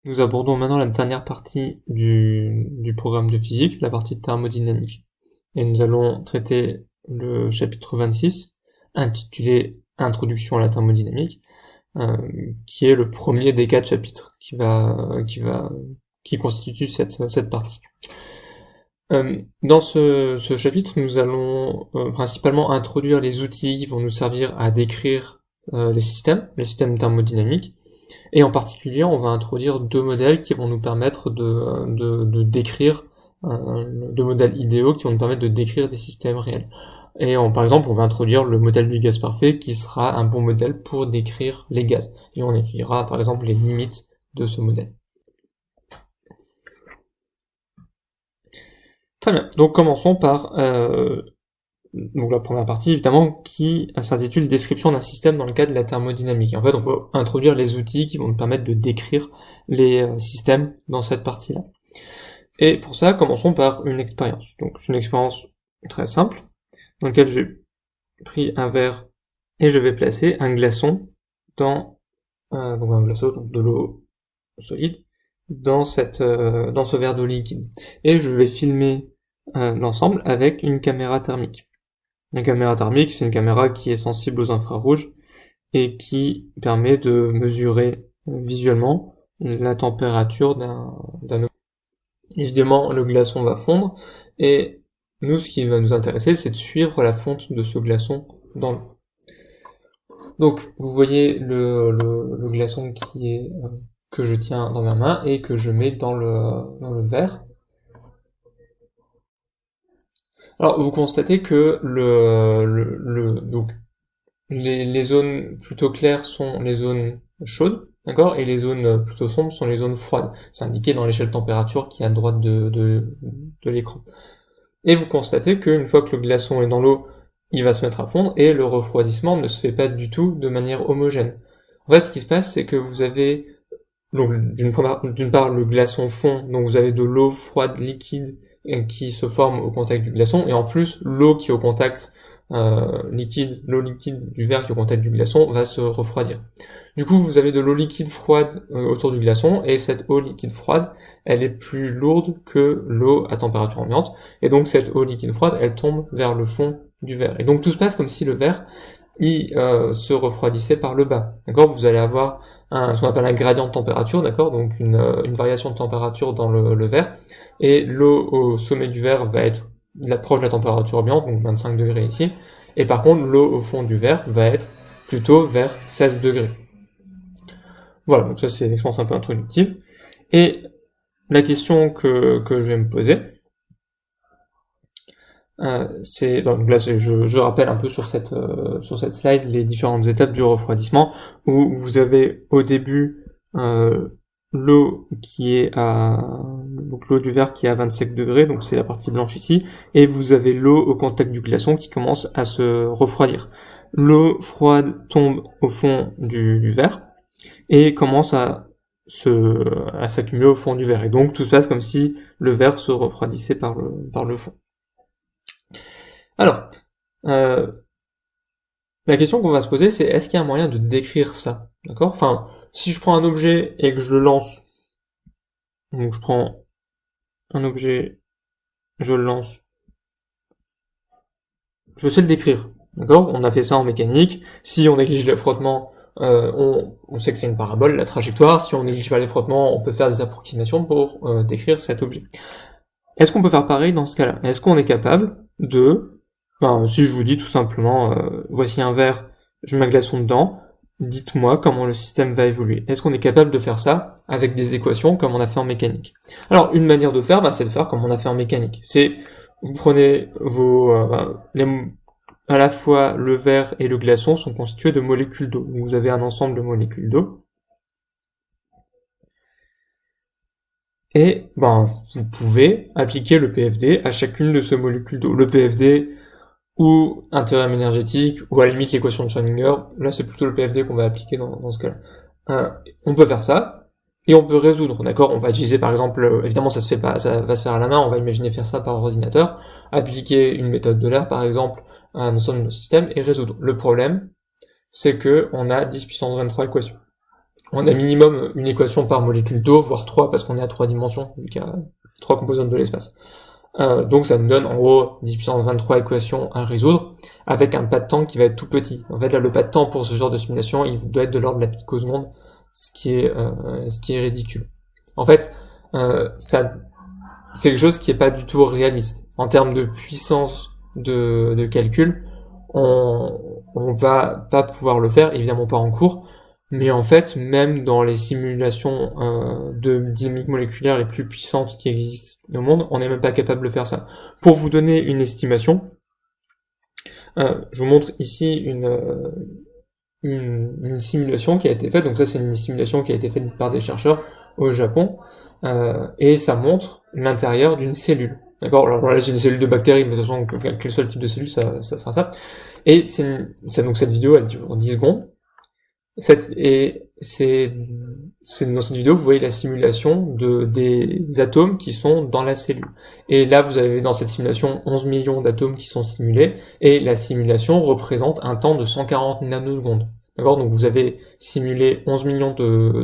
Nous abordons maintenant la dernière partie du programme de physique, la partie de thermodynamique. Et nous allons traiter le chapitre 26, intitulé Introduction à la thermodynamique, qui est le premier des 4 chapitres qui constitue cette partie. Dans ce chapitre, nous allons principalement introduire les outils qui vont nous servir à décrire les systèmes thermodynamiques, et en particulier, on va introduire 2 modèles qui vont nous permettre de décrire, 2 modèles idéaux qui vont nous permettre de décrire des systèmes réels. Et par exemple, on va introduire le modèle du gaz parfait qui sera un bon modèle pour décrire les gaz. Et on étudiera par exemple les limites de ce modèle. Très bien, donc commençons par donc la première partie évidemment qui s'intitule Description d'un système dans le cadre de la thermodynamique. En fait, on va introduire les outils qui vont nous permettre de décrire les systèmes dans cette partie-là. Et pour ça, commençons par une expérience. Donc c'est une expérience très simple, dans laquelle j'ai pris un verre et je vais placer un glaçon dans donc un glaçon, donc de l'eau solide, dans ce verre d'eau liquide. Et je vais filmer l'ensemble avec une caméra thermique. La caméra thermique, c'est une caméra qui est sensible aux infrarouges et qui permet de mesurer visuellement la température d'un objet. Évidemment, le glaçon va fondre et nous, ce qui va nous intéresser, c'est de suivre la fonte de ce glaçon dans l'eau. Donc, vous voyez le glaçon que je tiens dans ma main et que je mets dans le verre. Alors, vous constatez que donc, les zones plutôt claires sont les zones chaudes, d'accord, et les zones plutôt sombres sont les zones froides. C'est indiqué dans l'échelle température qui est à droite de l'écran. Et vous constatez qu'une fois que le glaçon est dans l'eau, il va se mettre à fondre, et le refroidissement ne se fait pas du tout de manière homogène. En fait, ce qui se passe, c'est que vous avez, donc, d'une part, le glaçon fond, donc vous avez de l'eau froide liquide qui se forme au contact du glaçon, et en plus, l'eau qui est au contact l'eau liquide du verre qui est au contact du glaçon va se refroidir. Du coup, vous avez de l'eau liquide froide autour du glaçon, et cette eau liquide froide, elle est plus lourde que l'eau à température ambiante, et donc cette eau liquide froide, elle tombe vers le fond du verre. Et donc tout se passe comme si le verre, il se refroidissait par le bas. D'accord ? Vous allez avoir ce qu'on appelle un gradient de température, d'accord ? Donc une variation de température dans le verre, et l'eau au sommet du verre va être proche de la température ambiante, donc 25 degrés ici, et par contre l'eau au fond du verre va être plutôt vers 16 degrés. Voilà, donc ça c'est une expérience un peu introductive. Et la question que je vais me poser, c'est donc là je rappelle un peu sur cette slide les différentes étapes du refroidissement, où vous avez au début l'eau qui est donc l'eau du verre qui est à 27 degrés, donc c'est la partie blanche ici, et vous avez l'eau au contact du glaçon qui commence à se refroidir. L'eau froide tombe au fond du verre et commence à s'accumuler au fond du verre, et donc tout se passe comme si le verre se refroidissait par le fond. Alors, la question qu'on va se poser, c'est est-ce qu'il y a un moyen de décrire ça, d'accord ? Enfin, si je prends un objet et que je le lance, donc je prends un objet, je le lance, je sais le décrire, d'accord ? On a fait ça en mécanique. Si on néglige le frottement, on sait que c'est une parabole, la trajectoire. Si on néglige pas les frottements, on peut faire des approximations pour décrire cet objet. Est-ce qu'on peut faire pareil dans ce cas-là ? Est-ce qu'on est capable si je vous dis tout simplement, voici un verre, je mets un glaçon dedans, dites-moi comment le système va évoluer. Est-ce qu'on est capable de faire ça avec des équations comme on a fait en mécanique ? Alors, une manière de faire, c'est de faire comme on a fait en mécanique. C'est, vous prenez à la fois le verre et le glaçon sont constitués de molécules d'eau. Vous avez un ensemble de molécules d'eau. Et vous pouvez appliquer le PFD à chacune de ces molécules d'eau. Le PFD ou un théorème énergétique, ou à la limite l'équation de Schrödinger, là c'est plutôt le PFD qu'on va appliquer dans ce cas-là. On peut faire ça, et on peut résoudre, d'accord ? On va utiliser par exemple, évidemment ça va se faire à la main, on va imaginer faire ça par ordinateur, appliquer une méthode de l'air par exemple à un ensemble de nos systèmes, et résoudre. Le problème, c'est que on a 10 puissance 23 équations. on a minimum une équation par molécule d'eau, voire 3 parce qu'on est à 3 dimensions, vu qu'il y a 3 composantes de l'espace. Donc ça nous donne en gros 10 puissance 23 équations à résoudre, avec un pas de temps qui va être tout petit. En fait là, le pas de temps pour ce genre de simulation, il doit être de l'ordre de la picoseconde, ce qui est ridicule. En fait, ça, c'est quelque chose qui est pas du tout réaliste. En termes de puissance de calcul, on va pas pouvoir le faire, évidemment pas en cours, mais en fait, même dans les simulations de dynamique moléculaire les plus puissantes qui existent au monde, on n'est même pas capable de faire ça. Pour vous donner une estimation, je vous montre ici une simulation qui a été faite, donc ça c'est une simulation qui a été faite par des chercheurs au Japon, et ça montre l'intérieur d'une cellule. D'accord. Alors là c'est une cellule de bactéries, mais de toute façon quel soit le type de cellule, ça sera ça. Et donc cette vidéo elle dure 10 secondes. C'est dans cette vidéo vous voyez la simulation des atomes qui sont dans la cellule. Et là vous avez dans cette simulation 11 millions d'atomes qui sont simulés, et la simulation représente un temps de 140 nanosecondes. D'accord, donc vous avez simulé 11 millions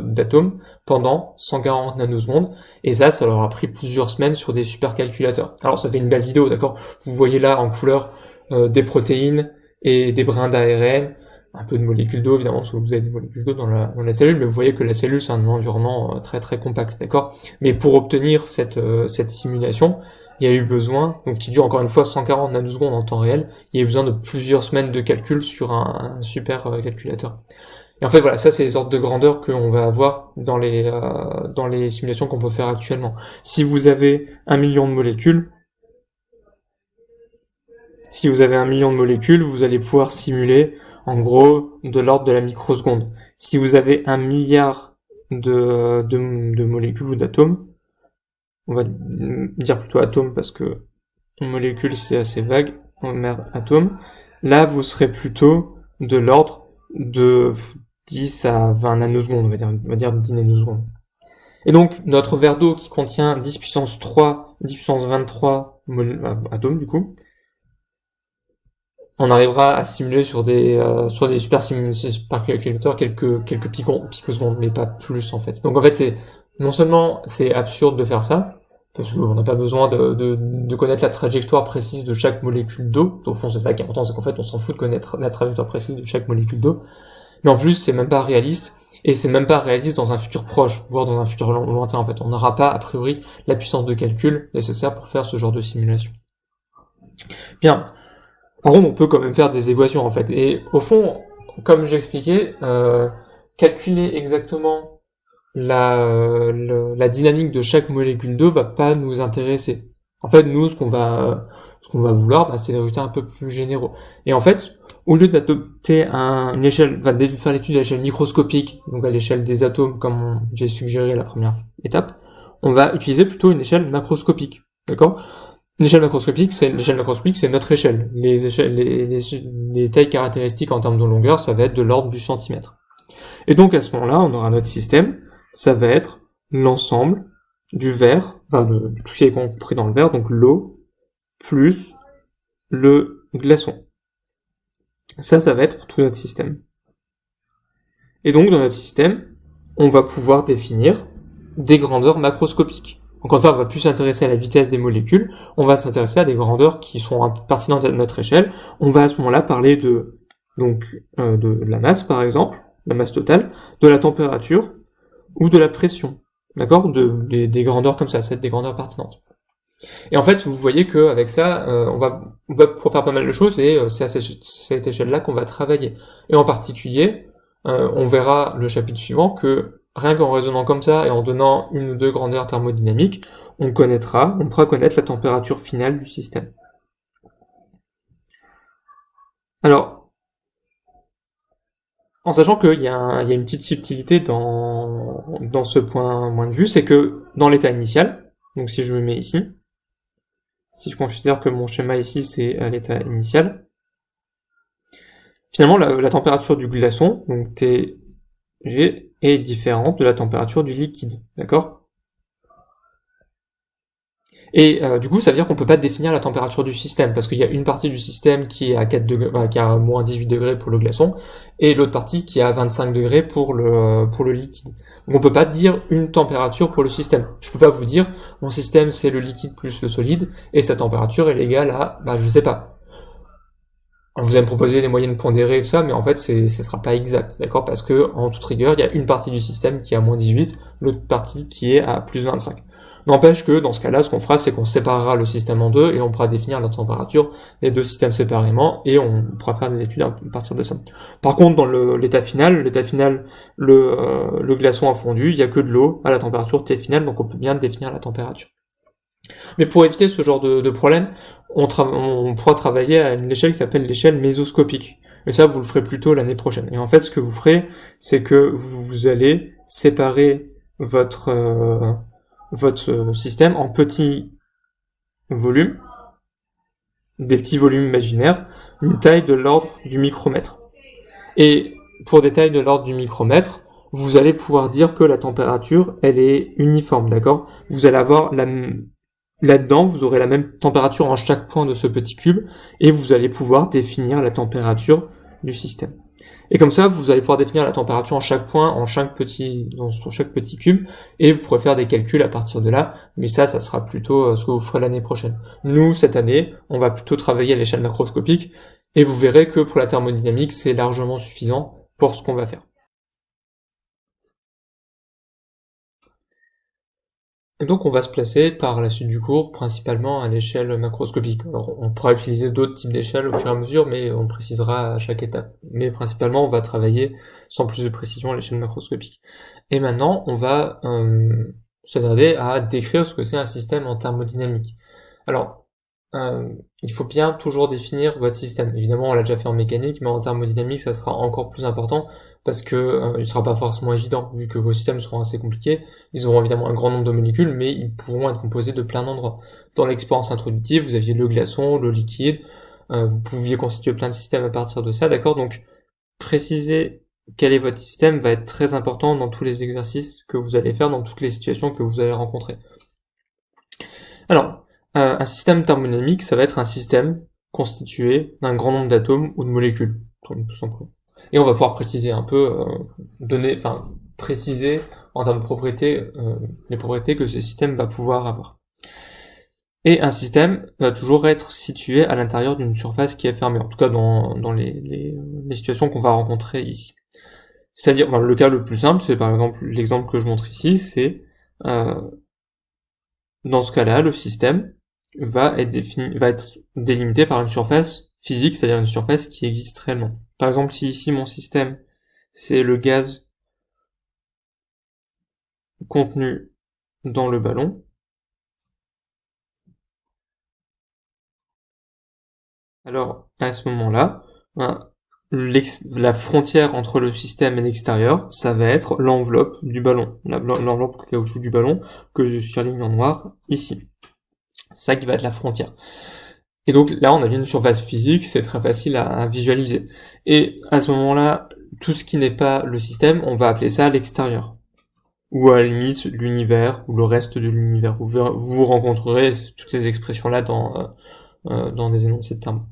d'atomes pendant 140 nanosecondes, et ça leur a pris plusieurs semaines sur des supercalculateurs. Alors ça fait une belle vidéo, d'accord. Vous voyez là en couleur des protéines et des brins d'ARN, un peu de molécules d'eau évidemment, parce que vous avez des molécules d'eau dans la cellule, mais vous voyez que la cellule c'est un environnement très très compact, d'accord. Mais pour obtenir cette simulation, il y a eu besoin, donc qui dure encore une fois 140 nanosecondes en temps réel, il y a eu besoin de plusieurs semaines de calcul sur un super calculateur. Et en fait voilà, ça c'est les ordres de grandeur qu'on va avoir dans les simulations qu'on peut faire actuellement. Si vous avez 1 million de molécules, vous allez pouvoir simuler en gros de l'ordre de la microseconde. Si vous avez 1 milliard de molécules ou d'atomes, on va dire plutôt atomes parce que molécule c'est assez vague, on va mettre atome, là vous serez plutôt de l'ordre de 10 à 20 nanosecondes, on va dire 10 nanosecondes. Et donc notre verre d'eau qui contient 10 puissance 3, 10 puissance 23 atomes du coup, on arrivera à simuler sur des supercalculateurs quelques picosecondes, mais pas plus en fait. Donc en fait non seulement c'est absurde de faire ça, parce qu'on n'a pas besoin de connaître la trajectoire précise de chaque molécule d'eau. Au fond c'est ça qui est important, c'est qu'en fait on s'en fout de connaître la trajectoire précise de chaque molécule d'eau. Mais en plus c'est même pas réaliste, et c'est même pas réaliste dans un futur proche, voire dans un futur lointain en fait. On n'aura pas a priori la puissance de calcul nécessaire pour faire ce genre de simulation. Bien. Par contre, on peut quand même faire des équations en fait. Et au fond, comme j'expliquais, calculer exactement la dynamique de chaque molécule d'eau va pas nous intéresser. En fait, nous, ce qu'on va vouloir, c'est des résultats un peu plus généraux. Et en fait, au lieu d'adopter une échelle, de faire l'étude à l'échelle microscopique, donc à l'échelle des atomes, comme j'ai suggéré à la première étape, on va utiliser plutôt une échelle macroscopique. D'accord ? L'échelle macroscopique, c'est notre échelle. Les tailles caractéristiques en termes de longueur, ça va être de l'ordre du centimètre. Et donc à ce moment-là, on aura notre système, ça va être l'ensemble du verre, de tout ce qui est compris dans le verre, donc l'eau plus le glaçon. Ça va être pour tout notre système. Et donc dans notre système, on va pouvoir définir des grandeurs macroscopiques. Encore une fois, on va plus s'intéresser à la vitesse des molécules, on va s'intéresser à des grandeurs qui sont pertinentes à notre échelle. On va à ce moment-là parler de la masse, par exemple, la masse totale, de la température ou de la pression, d'accord, des grandeurs comme ça, c'est des grandeurs pertinentes. Et en fait, vous voyez que avec ça, on va pouvoir faire pas mal de choses, et c'est à cette échelle-là qu'on va travailler. Et en particulier, on verra le chapitre suivant que rien qu'en raisonnant comme ça et en donnant une ou deux grandeurs thermodynamiques, on pourra connaître la température finale du système. Alors, en sachant qu'il y a une petite subtilité dans ce point de vue, c'est que dans l'état initial, donc si je me mets ici, si je considère que mon schéma ici c'est à l'état initial, finalement la température du glaçon, donc Tg, est différente de la température du liquide, d'accord ? Et du coup, ça veut dire qu'on peut pas définir la température du système, parce qu'il y a une partie du système qui est à 4 degrés, qui a moins 18 degrés pour le glaçon, et l'autre partie qui est à 25 degrés pour le liquide. Donc on peut pas dire une température pour le système. Je peux pas vous dire, mon système c'est le liquide plus le solide, et sa température est égale à, je sais pas. Alors, vous allez me proposer les moyennes pondérées et tout ça, mais en fait, ça sera pas exact, d'accord? Parce que, en toute rigueur, il y a une partie du système qui est à moins 18, l'autre partie qui est à plus 25. N'empêche que, dans ce cas-là, ce qu'on fera, c'est qu'on séparera le système en deux, et on pourra définir la température des deux systèmes séparément, et on pourra faire des études à partir de ça. Par contre, dans l'état final, le glaçon a fondu, il y a que de l'eau à la température T finale, donc on peut bien définir la température. Mais pour éviter ce genre de problème, on pourra travailler à une échelle qui s'appelle l'échelle mésoscopique. Et ça, vous le ferez plutôt l'année prochaine. Et en fait, ce que vous ferez, c'est que vous allez séparer votre système en petits volumes, des petits volumes imaginaires, une taille de l'ordre du micromètre. Et pour des tailles de l'ordre du micromètre, vous allez pouvoir dire que la température, elle est uniforme, d'accord? Vous allez avoir là-dedans, vous aurez la même température en chaque point de ce petit cube, et vous allez pouvoir définir la température du système. Et comme ça, vous allez pouvoir définir la température en chaque point, sur chaque petit cube, et vous pourrez faire des calculs à partir de là, mais ça sera plutôt ce que vous ferez l'année prochaine. Nous, cette année, on va plutôt travailler à l'échelle macroscopique, et vous verrez que pour la thermodynamique, c'est largement suffisant pour ce qu'on va faire. Et donc on va se placer par la suite du cours principalement à l'échelle macroscopique. Alors on pourra utiliser d'autres types d'échelles au fur et à mesure, mais on précisera à chaque étape. Mais principalement on va travailler sans plus de précision à l'échelle macroscopique. Et maintenant on va s'attarder à décrire ce que c'est un système en thermodynamique. Alors il faut bien toujours définir votre système. Évidemment on l'a déjà fait en mécanique, mais en thermodynamique ça sera encore plus important parce que il sera pas forcément évident, vu que vos systèmes seront assez compliqués. Ils auront évidemment un grand nombre de molécules, mais ils pourront être composés de plein d'endroits. Dans l'expérience introductive, vous aviez le glaçon, le liquide, vous pouviez constituer plein de systèmes à partir de ça, d'accord? Donc, préciser quel est votre système va être très important dans tous les exercices que vous allez faire, dans toutes les situations que vous allez rencontrer. Alors, un système thermodynamique, ça va être un système constitué d'un grand nombre d'atomes ou de molécules, tout simplement. Et on va pouvoir préciser un peu, préciser en termes de propriétés, les propriétés que ce système va pouvoir avoir. Et un système va toujours être situé à l'intérieur d'une surface qui est fermée, en tout cas dans les situations qu'on va rencontrer ici. C'est-à-dire, le cas le plus simple, c'est par exemple l'exemple que je montre ici, c'est dans ce cas-là, le système va être délimité par une surface physique, c'est-à-dire une surface qui existe réellement. Par exemple, si ici mon système, c'est le gaz contenu dans le ballon, alors à ce moment-là, la frontière entre le système et l'extérieur, ça va être l'enveloppe du ballon, l'enveloppe caoutchouc du ballon que je surligne en noir ici. C'est ça qui va être la frontière. Et donc là, on a bien une surface physique, c'est très facile à visualiser. Et à ce moment-là, tout ce qui n'est pas le système, on va appeler ça l'extérieur. Ou à la limite, l'univers, ou le reste de l'univers. Vous rencontrerez toutes ces expressions-là dans des énoncés de termes.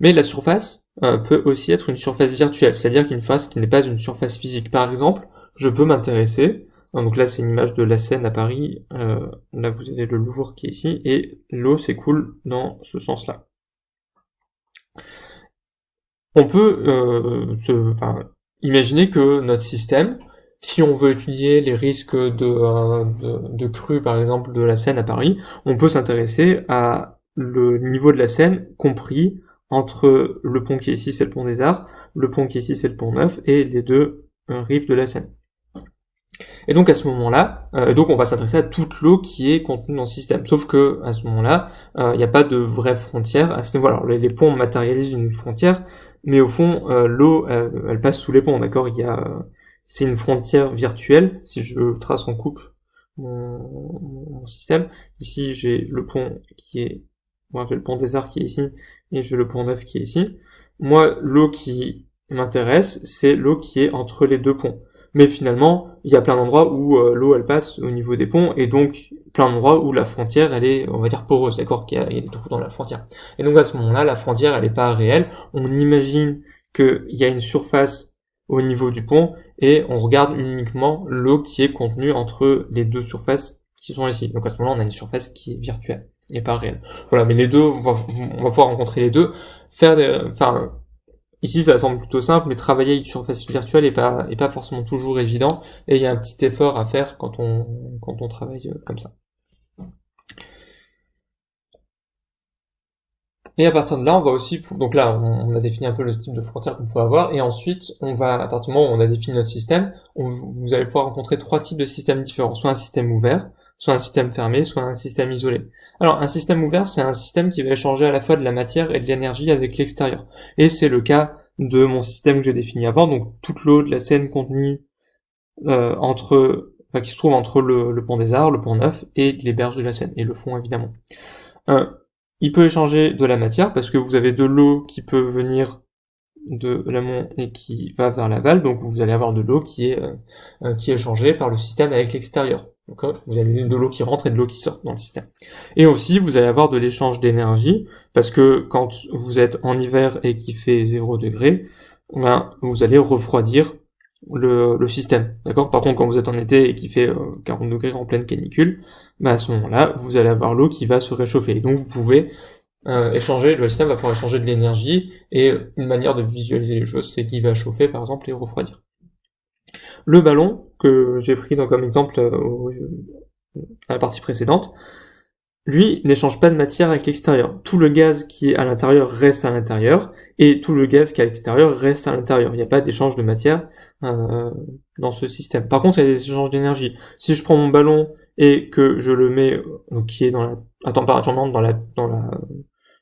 Mais la surface peut aussi être une surface virtuelle, c'est-à-dire qu'une surface qui n'est pas une surface physique. Par exemple, je peux m'intéresser, donc là c'est une image de la Seine à Paris, là vous avez le Louvre qui est ici, et l'eau s'écoule dans ce sens-là. On peut imaginer que notre système, si on veut étudier les risques de crue par exemple de la Seine à Paris, on peut s'intéresser à le niveau de la Seine compris entre le pont qui est ici, c'est le pont des Arts, le pont qui est ici, c'est le pont Neuf, et les deux rives de la Seine. Et donc à ce moment-là, on va s'intéresser à toute l'eau qui est contenue dans le système. Sauf que à ce moment-là, il n'y a pas de vraie frontière à ce niveau. Alors les ponts matérialisent une frontière, mais au fond, l'eau, elle passe sous les ponts, d'accord? C'est une frontière virtuelle. Si je trace en coupe mon système, ici j'ai le pont j'ai le pont des Arts qui est ici, et j'ai le pont Neuf qui est ici. Moi, l'eau qui m'intéresse, c'est l'eau qui est entre les deux ponts. mais finalement, il y a plein d'endroits où l'eau elle passe au niveau des ponts, et donc plein d'endroits où la frontière elle est, on va dire, poreuse, d'accord, il y a des trous dans la frontière. Et donc à ce moment-là, la frontière elle est pas réelle, on imagine qu'il y a une surface au niveau du pont, et on regarde uniquement l'eau qui est contenue entre les deux surfaces qui sont ici. Donc à ce moment-là, on a une surface qui est virtuelle, et pas réelle. Voilà, mais les deux, on va pouvoir rencontrer les deux, ici, ça semble plutôt simple, mais travailler avec une surface virtuelle est pas forcément toujours évident, et il y a un petit effort à faire quand on travaille comme ça. Et à partir de là, on va aussi, donc là, on a défini un peu le type de frontière qu'on peut avoir, et ensuite, à partir du moment où on a défini notre système, vous allez pouvoir rencontrer trois types de systèmes différents, soit un système ouvert, soit un système fermé, soit un système isolé. Alors, un système ouvert, c'est un système qui va échanger à la fois de la matière et de l'énergie avec l'extérieur. Et c'est le cas de mon système que j'ai défini avant, donc toute l'eau de la Seine contenue qui se trouve entre le pont des Arts, le pont Neuf et les berges de la Seine, et le fond évidemment. Il peut échanger de la matière parce que vous avez de l'eau qui peut venir de l'amont et qui va vers l'aval, donc vous allez avoir de l'eau qui est échangée par le système avec l'extérieur. Donc vous avez de l'eau qui rentre et de l'eau qui sort dans le système. Et aussi vous allez avoir de l'échange d'énergie parce que quand vous êtes en hiver et qu'il fait 0 degré, vous allez refroidir le système. D'accord ? Par contre, quand vous êtes en été et qu'il fait 40 degrés en pleine canicule, à ce moment-là, vous allez avoir l'eau qui va se réchauffer. Et donc vous pouvez le système va pouvoir échanger de l'énergie, et une manière de visualiser les choses, c'est qu'il va chauffer par exemple et refroidir. Le ballon, que j'ai pris donc comme exemple à la partie précédente, lui n'échange pas de matière avec l'extérieur. Tout le gaz qui est à l'intérieur reste à l'intérieur, et tout le gaz qui est à l'extérieur reste à l'intérieur. Il n'y a pas d'échange de matière dans ce système. Par contre, il y a des échanges d'énergie. Si je prends mon ballon et que je le mets, donc qui est à température ambiante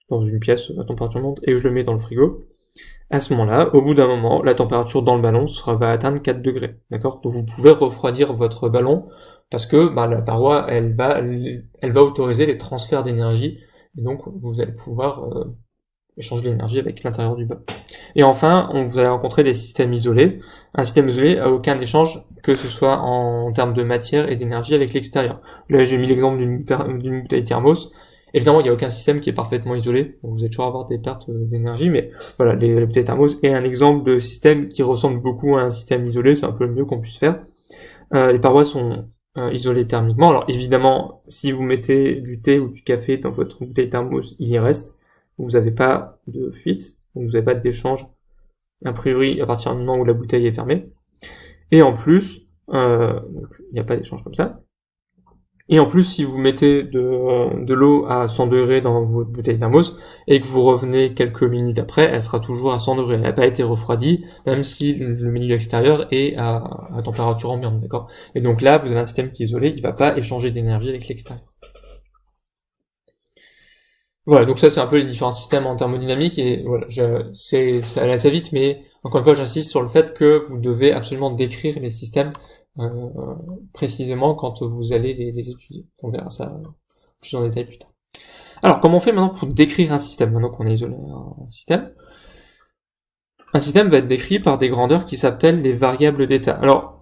dans une pièce à température ambiante, et je le mets dans le frigo, à ce moment-là, au bout d'un moment, la température dans le ballon va atteindre 4 degrés, d'accord ? Donc vous pouvez refroidir votre ballon, parce que la paroi, elle va autoriser les transferts d'énergie, et donc vous allez pouvoir échanger l'énergie avec l'intérieur du ballon. Et enfin, vous allez rencontrer des systèmes isolés. Un système isolé a aucun échange, que ce soit en termes de matière et d'énergie avec l'extérieur. Là, j'ai mis l'exemple d'une bouteille thermos. Évidemment, il n'y a aucun système qui est parfaitement isolé. Vous allez toujours avoir des pertes d'énergie, mais voilà, les bouteilles thermos est un exemple de système qui ressemble beaucoup à un système isolé. C'est un peu le mieux qu'on puisse faire. Les parois sont isolées thermiquement. Alors évidemment, si vous mettez du thé ou du café dans votre bouteille thermos, il y reste. Vous n'avez pas de fuite, donc vous n'avez pas d'échange a priori à partir du moment où la bouteille est fermée. Et en plus, il n'y a pas d'échange comme ça. Et en plus, si vous mettez de l'eau à 100 degrés dans votre bouteille thermos et que vous revenez quelques minutes après, elle sera toujours à 100 degrés. Elle n'a pas été refroidie, même si le milieu extérieur est à température ambiante, d'accord ? Et donc là, vous avez un système qui est isolé, il ne va pas échanger d'énergie avec l'extérieur. Voilà, donc ça c'est un peu les différents systèmes en thermodynamique, et voilà, ça allait assez vite, mais encore une fois j'insiste sur le fait que vous devez absolument décrire les systèmes précisément quand vous allez les étudier. On verra ça plus en détail plus tard. Alors comment on fait maintenant pour décrire un système, maintenant qu'on a isolé un système ? Un système va être décrit par des grandeurs qui s'appellent les variables d'état. Alors,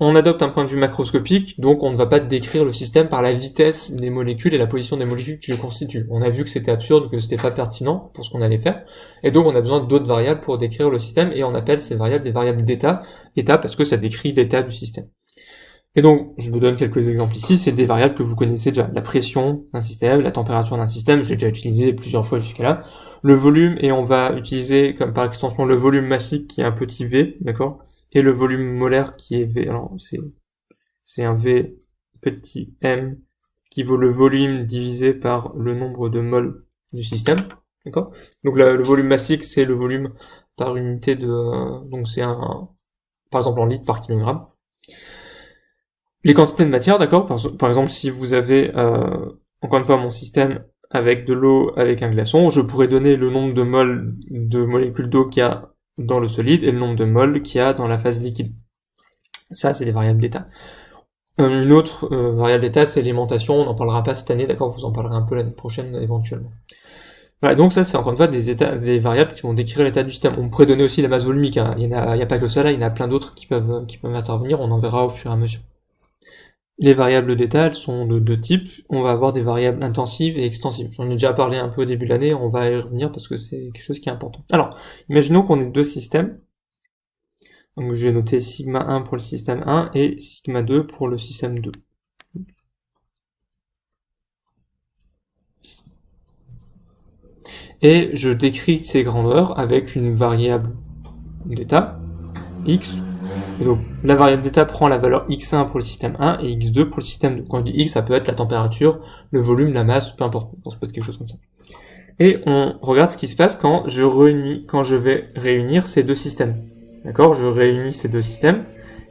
on adopte un point de vue macroscopique, donc on ne va pas décrire le système par la vitesse des molécules et la position des molécules qui le constituent. On a vu que c'était absurde, que c'était pas pertinent pour ce qu'on allait faire, et donc on a besoin d'autres variables pour décrire le système, et on appelle ces variables des variables d'état, parce que ça décrit l'état du système. Et donc, je vous donne quelques exemples ici, c'est des variables que vous connaissez déjà. La pression d'un système, la température d'un système, je l'ai déjà utilisé plusieurs fois jusqu'à là. Le volume, et on va utiliser comme par extension le volume massique qui est un petit v, d'accord ? Et le volume molaire qui est V. Alors, c'est un V petit m qui vaut le volume divisé par le nombre de moles du système. D'accord ? Donc là, le volume massique, c'est le volume par unité donc c'est par exemple en litres par kilogramme. Les quantités de matière, d'accord ? Par exemple, si vous avez, encore une fois, mon système avec de l'eau, avec un glaçon, je pourrais donner le nombre de moles de molécules d'eau qu'il y a dans le solide et le nombre de moles qu'il y a dans la phase liquide. Ça, c'est des variables d'état. Une autre variable d'état, c'est l'aimantation. On n'en parlera pas cette année, d'accord ? Vous en parlerez un peu l'année prochaine éventuellement. Voilà, donc ça c'est encore une fois des variables qui vont décrire l'état du système. On pourrait donner aussi la masse volumique, hein. Il y a pas que ça là, il y en a plein d'autres qui peuvent intervenir, on en verra au fur et à mesure. Les variables d'état, elles sont de deux types. On va avoir des variables intensives et extensives. J'en ai déjà parlé un peu au début de l'année, on va y revenir parce que c'est quelque chose qui est important. Alors, imaginons qu'on ait deux systèmes. Donc j'ai noté sigma 1 pour le système 1 et sigma 2 pour le système 2. Et je décris ces grandeurs avec une variable d'état, x. Et donc, la variable d'état prend la valeur x1 pour le système 1 et x2 pour le système 2. Quand je dis x, ça peut être la température, le volume, la masse, peu importe. Ça peut être quelque chose comme ça. Et on regarde ce qui se passe quand je vais réunir ces deux systèmes. D'accord? Je réunis ces deux systèmes.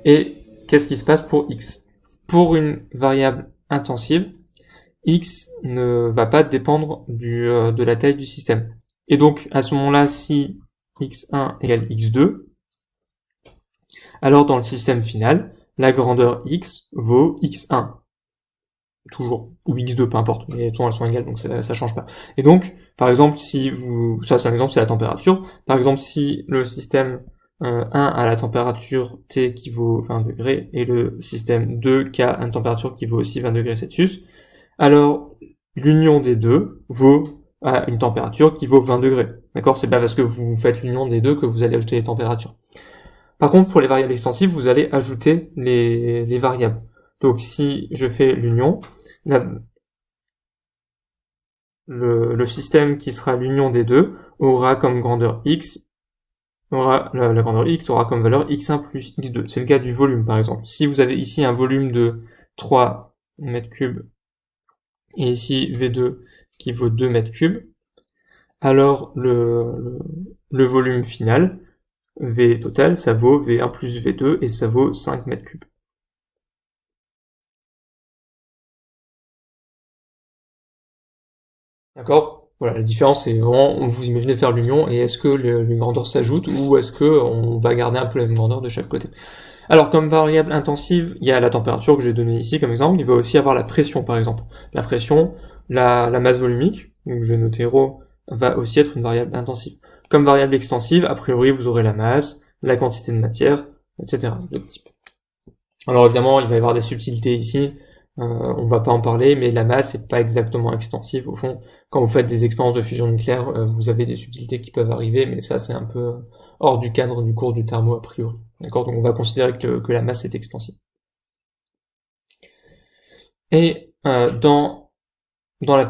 Et qu'est-ce qui se passe pour x? Pour une variable intensive, x ne va pas dépendre de la taille du système. Et donc, à ce moment-là, si x1 égale x2, alors dans le système final, la grandeur x vaut x1. Toujours. Ou x2, peu importe. Mais elles sont égales, donc ça change pas. Et donc, par exemple, ça c'est un exemple, c'est la température. Par exemple, si le système 1 a la température T qui vaut 20 degrés, et le système 2 qui a une température qui vaut aussi 20 degrés Celsius, alors l'union des deux vaut une température qui vaut 20 degrés. D'accord? C'est pas parce que vous faites l'union des deux que vous allez ajouter les températures. Par contre, pour les variables extensives, vous allez ajouter les variables. Donc si je fais l'union, le système qui sera l'union des deux aura comme grandeur x, la grandeur x aura comme valeur x1 plus x2. C'est le cas du volume par exemple. Si vous avez ici un volume de 3 mètres cubes et ici V2 qui vaut 2 mètres cubes, alors le volume final, V total, ça vaut V1 plus V2 et ça vaut 5 mètres cubes. D'accord? Voilà, la différence c'est vraiment, vous imaginez faire l'union et est-ce que les grandeurs s'ajoutent ou est-ce que on va garder un peu la même grandeur de chaque côté. Alors comme variable intensive, il y a la température que j'ai donnée ici comme exemple, il va aussi avoir la pression par exemple. La pression, la masse volumique, donc je vais noter ρ, va aussi être une variable intensive. Comme variable extensive, a priori vous aurez la masse, la quantité de matière, etc. de type. Alors évidemment, il va y avoir des subtilités ici, on va pas en parler, mais la masse n'est pas exactement extensive. Au fond, quand vous faites des expériences de fusion nucléaire, vous avez des subtilités qui peuvent arriver, mais ça c'est un peu hors du cadre du cours du thermo a priori. D'accord? Donc on va considérer que la masse est extensive. Et dans la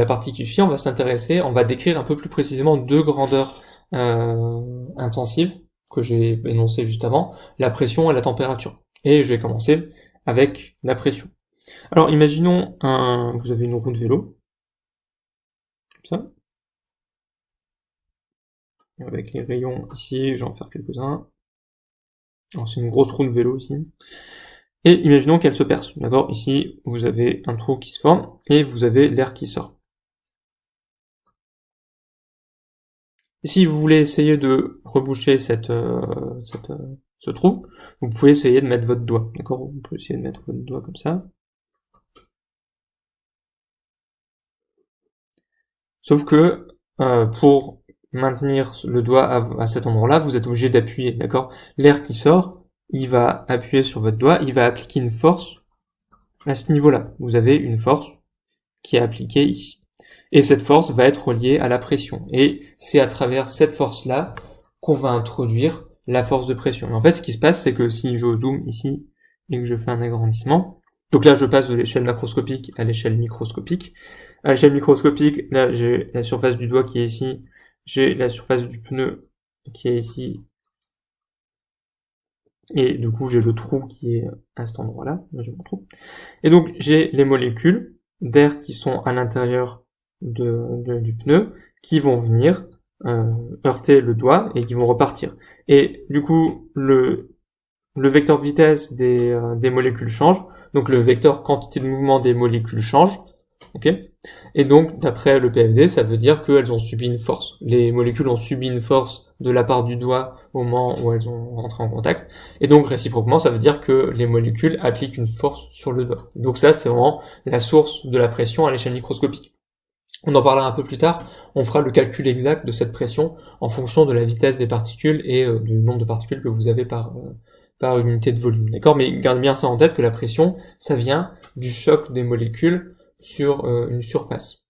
partie QFI, on va décrire un peu plus précisément deux grandeurs intensives que j'ai énoncées juste avant, la pression et la température. Et je vais commencer avec la pression. Alors imaginons vous avez une roue de vélo, comme ça, avec les rayons ici, je vais en faire quelques-uns. C'est une grosse roue de vélo ici. Et imaginons qu'elle se perce, d'accord? Ici, vous avez un trou qui se forme, et vous avez l'air qui sort. Si vous voulez essayer de reboucher ce trou, vous pouvez essayer de mettre votre doigt, d'accord? Vous pouvez essayer de mettre votre doigt comme ça. Sauf que, pour maintenir le doigt à cet endroit-là, vous êtes obligé d'appuyer, d'accord? L'air qui sort, il va appuyer sur votre doigt, il va appliquer une force à ce niveau-là. Vous avez une force qui est appliquée ici. Et cette force va être reliée à la pression. Et c'est à travers cette force-là qu'on va introduire la force de pression. Et en fait, ce qui se passe, c'est que si je zoome ici et que je fais un agrandissement, donc là, je passe de l'échelle macroscopique à l'échelle microscopique. À l'échelle microscopique, là, j'ai la surface du doigt qui est ici, j'ai la surface du pneu qui est ici, et du coup, j'ai le trou qui est à cet endroit-là, j'ai mon trou. Et donc, j'ai les molécules d'air qui sont à l'intérieur du pneu, qui vont venir heurter le doigt et qui vont repartir. Et du coup, le vecteur de vitesse des molécules change, donc le vecteur quantité de mouvement des molécules change, ok? Et donc, d'après le PFD, ça veut dire qu'elles ont subi une force. Les molécules ont subi une force de la part du doigt au moment où elles ont rentré en contact. Et donc, réciproquement, ça veut dire que les molécules appliquent une force sur le doigt. Donc ça, c'est vraiment la source de la pression à l'échelle microscopique. On en parlera un peu plus tard, on fera le calcul exact de cette pression en fonction de la vitesse des particules et du nombre de particules que vous avez par unité de volume, d'accord? Mais garde bien ça en tête que la pression, ça vient du choc des molécules sur une surface.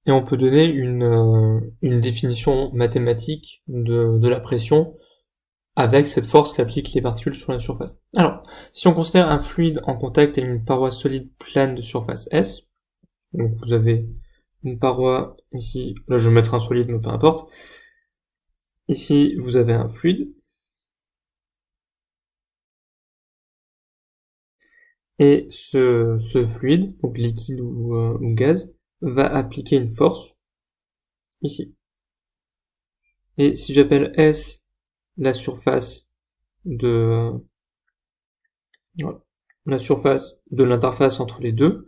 Et on peut donner une définition mathématique de la pression avec cette force qu'appliquent les particules sur la surface. Alors, si on considère un fluide en contact avec une paroi solide plane de surface S, donc vous avez une paroi ici, là je vais mettre un solide mais peu importe, ici vous avez un fluide, et ce fluide, donc liquide ou gaz, va appliquer une force, ici. Et si j'appelle S la surface de voilà, la surface de l'interface entre les deux,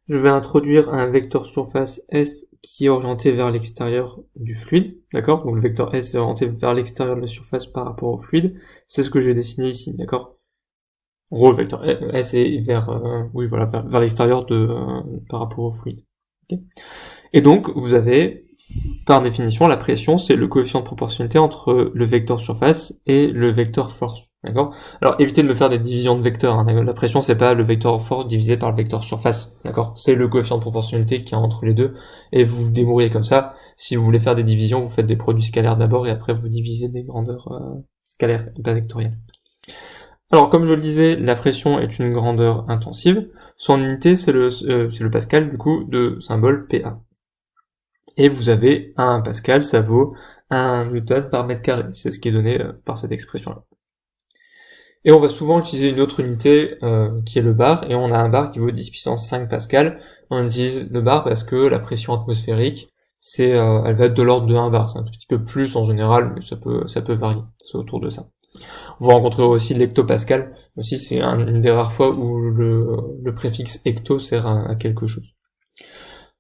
je vais introduire un vecteur surface S qui est orienté vers l'extérieur du fluide, d'accord? Donc le vecteur S est orienté vers l'extérieur de la surface par rapport au fluide, c'est ce que j'ai dessiné ici, d'accord? En gros, le vecteur S est vers, oui, voilà, vers l'extérieur par rapport au fluide. Okay. Et donc, vous avez, par définition, la pression, c'est le coefficient de proportionnalité entre le vecteur surface et le vecteur force. D'accord? Alors, évitez de me faire des divisions de vecteurs. Hein, la pression, c'est pas le vecteur force divisé par le vecteur surface. D'accord? C'est le coefficient de proportionnalité qui est entre les deux. Et vous vous débrouillez comme ça. Si vous voulez faire des divisions, vous faites des produits scalaires d'abord et après vous divisez des grandeurs scalaires et pas vectorielles. Alors, comme je le disais, la pression est une grandeur intensive. Son unité, c'est le pascal, du coup, de symbole PA. Et vous avez 1 pascal, ça vaut 1 newton par mètre carré. C'est ce qui est donné par cette expression-là. Et on va souvent utiliser une autre unité qui est le bar, et on a un bar qui vaut 10 puissance 5 pascal. On utilise le bar parce que la pression atmosphérique, elle va être de l'ordre de 1 bar. C'est un tout petit peu plus en général, mais ça peut varier. C'est autour de ça. Vous rencontrez aussi l'hectopascal. Aussi, c'est une des rares fois où le préfixe hecto sert à quelque chose.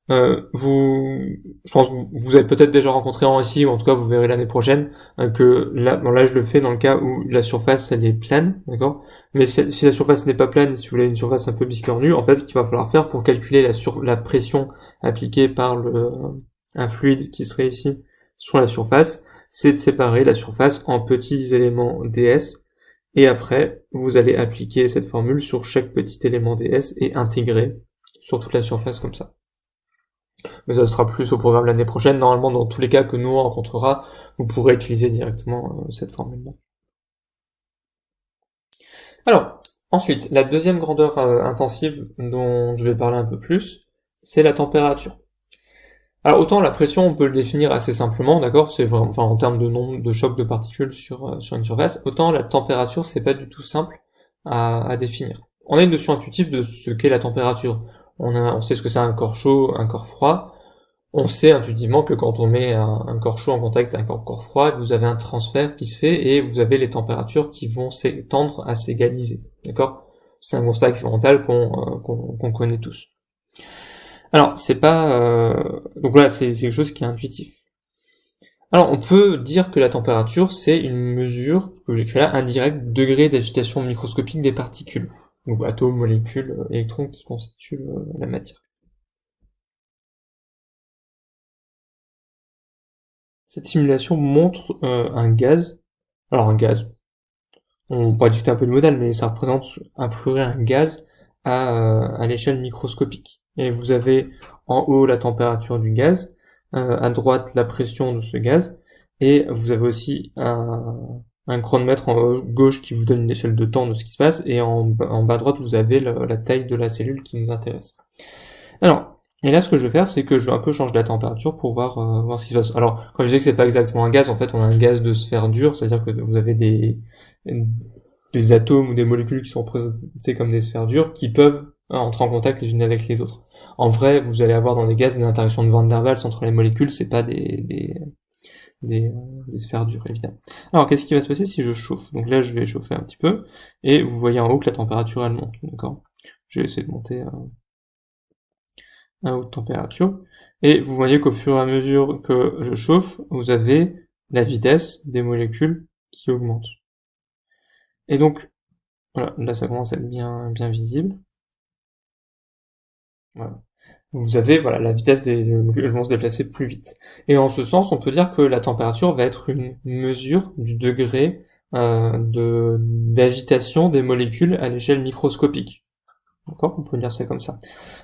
Je pense que vous avez peut-être déjà rencontré en ici, ou en tout cas vous verrez l'année prochaine, que là je le fais dans le cas où la surface elle est plane, d'accord? Mais si la surface n'est pas plane, si vous voulez une surface un peu biscornue, en fait ce qu'il va falloir faire pour calculer la pression appliquée par un fluide qui serait ici sur la surface, c'est de séparer la surface en petits éléments ds, et après vous allez appliquer cette formule sur chaque petit élément ds et intégrer sur toute la surface comme ça. Mais ça sera plus au programme l'année prochaine. Normalement, dans tous les cas que nous on rencontrera, vous pourrez utiliser directement cette formule-là. Alors, ensuite, la deuxième grandeur intensive dont je vais parler un peu plus, c'est la température. Alors autant la pression, on peut le définir assez simplement, d'accord, c'est vraiment, enfin en termes de nombre de chocs de particules sur une surface, autant la température, c'est pas du tout simple à définir. On a une notion intuitive de ce qu'est la température. On sait ce que c'est un corps chaud, un corps froid. On sait intuitivement que quand on met un corps chaud en contact avec un corps froid, vous avez un transfert qui se fait et vous avez les températures qui vont tendre à s'égaliser. D'accord? C'est un constat expérimental qu'on connaît tous. Alors, c'est pas... donc voilà, c'est quelque chose qui est intuitif. Alors, on peut dire que la température, c'est une mesure, que j'écris là, indirecte, degré d'agitation microscopique des particules. Donc atomes, molécules, électrons qui constituent la matière. Cette simulation montre un gaz. Alors un gaz, on pourrait discuter un peu du modèle, mais ça représente à peu près un gaz à l'échelle microscopique. Et vous avez en haut la température du gaz, à droite la pression de ce gaz, et vous avez aussi un chronomètre en gauche qui vous donne une échelle de temps de ce qui se passe, et en bas à droite vous avez la taille de la cellule qui nous intéresse. Alors, et là, ce que je vais faire, c'est que je vais un peu changer la température pour voir ce qui se passe. Alors, quand je dis que c'est pas exactement un gaz, en fait, on a un gaz de sphère dure, c'est-à-dire que vous avez des atomes ou des molécules qui sont représentés comme des sphères dures qui peuvent entrer en contact les unes avec les autres. En vrai, vous allez avoir dans les gaz des interactions de Van der Waals entre les molécules, c'est pas des sphères dures, évidemment. Alors, qu'est-ce qui va se passer si je chauffe? Donc là, je vais chauffer un petit peu, et vous voyez en haut que la température, elle monte, d'accord? Je vais essayer de monter à haute température. Et vous voyez qu'au fur et à mesure que je chauffe, vous avez la vitesse des molécules qui augmente. Et donc, voilà, là ça commence à être bien visible. Voilà. Vous avez, voilà, la vitesse des molécules, elles vont se déplacer plus vite. Et en ce sens, on peut dire que la température va être une mesure du degré d'agitation des molécules à l'échelle microscopique. D'accord? On peut dire ça comme ça.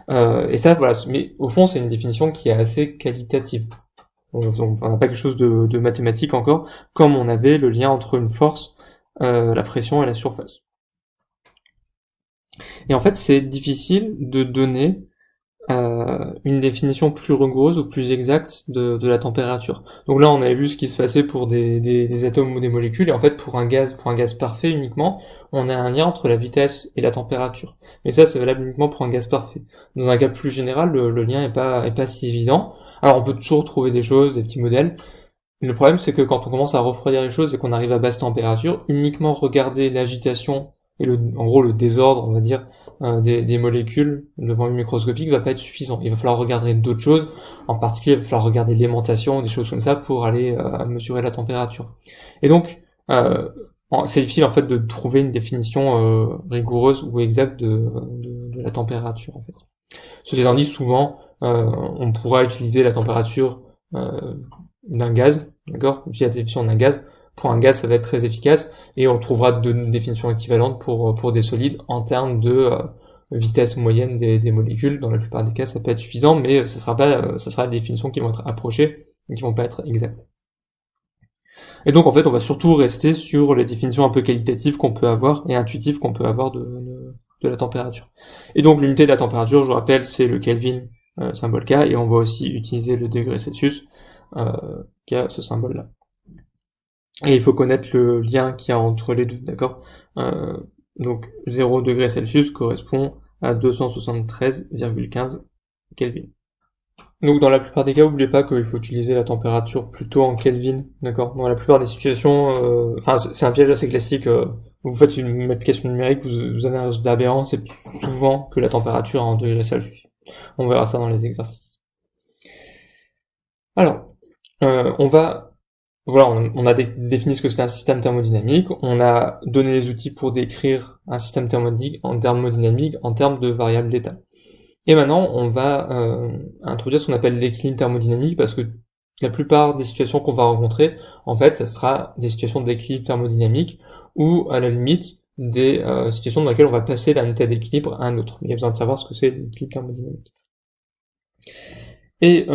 Et ça, voilà. Mais au fond, c'est une définition qui est assez qualitative. On n'a pas quelque chose de mathématique encore, comme on avait le lien entre une force, la pression et la surface. Et en fait, c'est difficile de donner une définition plus rigoureuse ou plus exacte de la température. Donc là, on avait vu ce qui se passait pour des atomes ou des molécules, et en fait, pour un gaz parfait uniquement, on a un lien entre la vitesse et la température. Mais ça, c'est valable uniquement pour un gaz parfait. Dans un cas plus général, le lien est pas si évident. Alors, on peut toujours trouver des choses, des petits modèles. Le problème, c'est que quand on commence à refroidir les choses et qu'on arrive à basse température, uniquement regarder l'agitation et en gros le désordre, on va dire, des molécules de point de vue microscopique va pas être suffisant. Il va falloir regarder d'autres choses, en particulier il va falloir regarder l'aimantation, des choses comme ça pour aller mesurer la température. Et donc, c'est difficile en fait de trouver une définition rigoureuse ou exacte de la température en fait. Ceci étant dit, souvent, on pourra utiliser la température d'un gaz, d'accord, via la définition d'un gaz. Pour un gaz, ça va être très efficace, et on trouvera deux définitions équivalentes pour des solides en termes de vitesse moyenne des molécules. Dans la plupart des cas, ça peut être suffisant, mais ça sera des définitions qui vont être approchées et qui vont pas être exactes. Et donc, en fait, on va surtout rester sur les définitions un peu qualitatives qu'on peut avoir et intuitives qu'on peut avoir de la température. Et donc, l'unité de la température, je vous rappelle, c'est le Kelvin, symbole K, et on va aussi utiliser le degré Celsius, qui a ce symbole-là. Et il faut connaître le lien qu'il y a entre les deux, d'accord? Donc 0 degré Celsius correspond à 273,15 Kelvin. Donc dans la plupart des cas, n'oubliez pas qu'il faut utiliser la température plutôt en Kelvin, d'accord? Dans la plupart des situations, c'est un piège assez classique. Vous faites une application numérique, vous avez un résultat aberrant, c'est souvent que la température est en degrés Celsius. On verra ça dans les exercices. Alors, on a défini ce que c'était un système thermodynamique, on a donné les outils pour décrire un système thermodynamique en termes de variables d'état. Et maintenant, on va introduire ce qu'on appelle l'équilibre thermodynamique, parce que la plupart des situations qu'on va rencontrer, en fait, ça sera des situations d'équilibre thermodynamique, ou à la limite, des situations dans lesquelles on va passer d'un état d'équilibre à un autre. Mais il y a besoin de savoir ce que c'est l'équilibre thermodynamique. Et